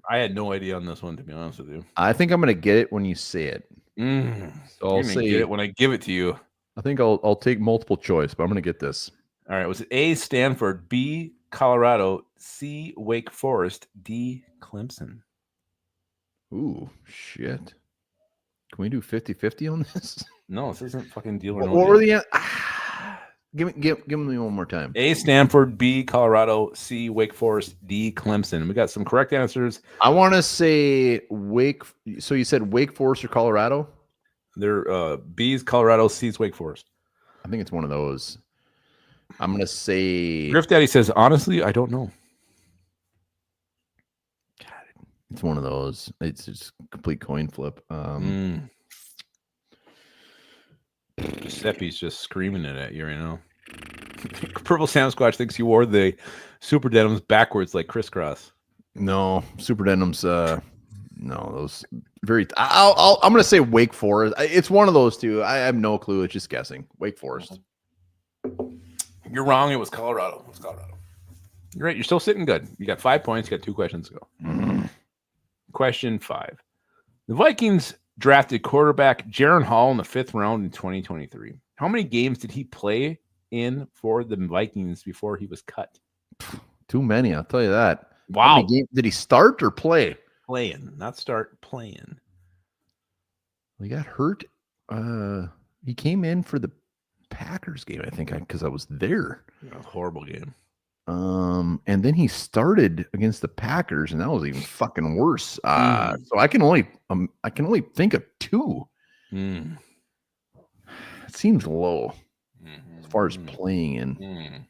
I had no idea on this one, to be honest with you. I think I'm going to get it when you say it. So I'll say get it when I give it to you. I think I'll take multiple choice, but I'm going to get this. All right. Was it A, Stanford, B, Colorado, C, Wake Forest, D, Clemson? Ooh, shit. Can we do 50-50 on this? No, this isn't fucking deal or no. What were the give me one more time. A, Stanford, B, Colorado, C, Wake Forest, D, Clemson. We got some correct answers. I want to say Wake. So you said Wake Forest or Colorado? They're B's Colorado, C's Wake Forest. I think it's one of those. I'm going to say Griff Daddy says, honestly, I don't know. God, it's one of those. It's just a complete coin flip. Giuseppe's just screaming it at you right now. Purple Sam Squatch thinks you wore the Super Denims backwards like crisscross. No, Super Denims. No, those very. I'm going to say Wake Forest. It's one of those two. I have no clue. It's just guessing. Wake Forest. You You're wrong. It was Colorado. You're right. You're still sitting good. You got 5 points. You got 2 questions to go. Question 5. The Vikings drafted quarterback Jaron Hall in the 5th round in 2023. How many games did he play in for the Vikings before he was cut? Too many, I'll tell you that. Wow. How many games, did he start or play? Playing, not start, playing. He got hurt. He came in for the Packers game, I think, because I was there. A horrible game. And then he started against the Packers, and that was even fucking worse. So I can only think of 2. It seems low as far as playing in.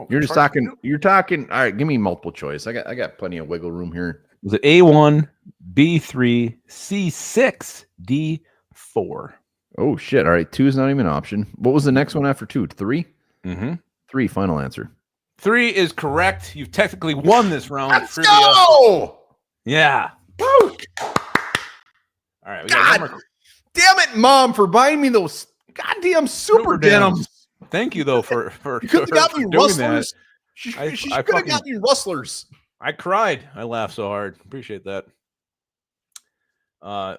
You're talking. All right, give me multiple choice. I got plenty of wiggle room here. Was it A1, B3, C6, D4? Oh shit! All right, 2 is not even an option. What was the next one after 2? 3. 3. Final answer. 3 is correct. You've technically won this round. Let's go! Yeah. Woo! All right. God damn it, Mom, for buying me those goddamn super denims. Thank you though for you could have got me rustlers. She I could have got me rustlers. I cried. I laughed so hard. Appreciate that.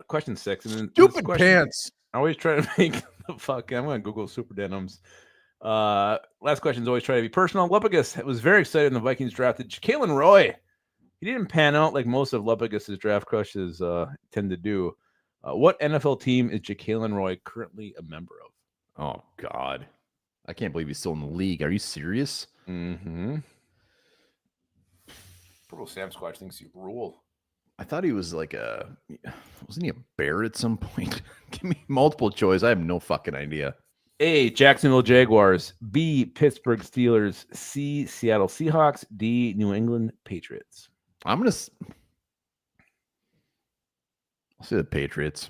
Question 6. And Stupid pants. I always try to make the fuck. I'm gonna Google super denims. Last question is always try to be personal. Lepagus was very excited when the Vikings drafted Jalen Roy. He didn't pan out like most of Lepagus's draft crushes tend to do. What NFL team is Jalen Roy currently a member of? Oh God, I can't believe he's still in the league. Are you serious? Bro, Sam Squatch thinks you rule. I thought he was like wasn't he a Bear at some point? Give me multiple choice. I have no fucking idea. A, Jacksonville Jaguars. B, Pittsburgh Steelers. C, Seattle Seahawks. D, New England Patriots. I'll say the Patriots.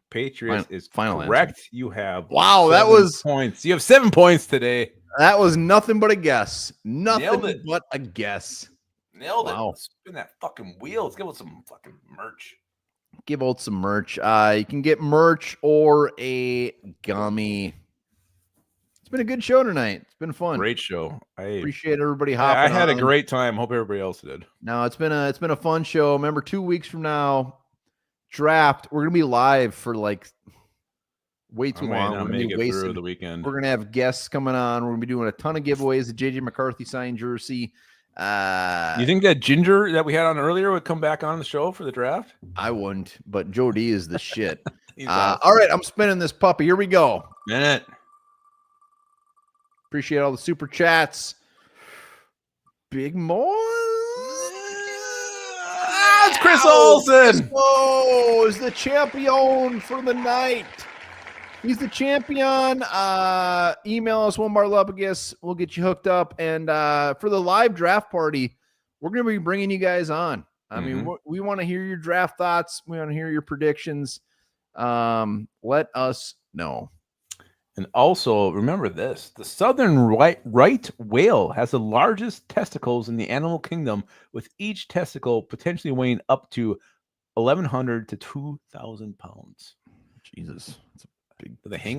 Patriots is final correct. Answer. You have that was points. You have 7 points today. That was nothing but a guess. Nothing but a guess. Nailed it. Spin that fucking wheel. Let's give it some fucking merch. Give out some merch. You can get merch or a gummy. It's been a good show tonight. It's been fun. Great show. I appreciate everybody hopping. I had a great time. Hope everybody else did. No, it's been a fun show. Remember, 2 weeks from now, draft. We're gonna be live for like way too long. I'll make it through the weekend. We're gonna have guests coming on. We're gonna be doing a ton of giveaways. The JJ McCarthy signed jersey. You think that Ginger that we had on earlier would come back on the show for the draft? I wouldn't, but Joe D is the shit. Awesome. All right, I'm spinning this puppy. Here we go. Minute. Appreciate all the super chats. Big Mo. It's Chris Olsen. Oh, is the champion for the night. He's the champion. Email us one bar Lupagus. We'll get you hooked up. And for the live draft party, we're going to be bringing you guys on. I mean, we want to hear your draft thoughts. We want to hear your predictions. Let us know. And also, remember this. The southern right whale has the largest testicles in the animal kingdom, with each testicle potentially weighing up to 1,100 to 2,000 pounds. Jesus. That's a big. Do they hang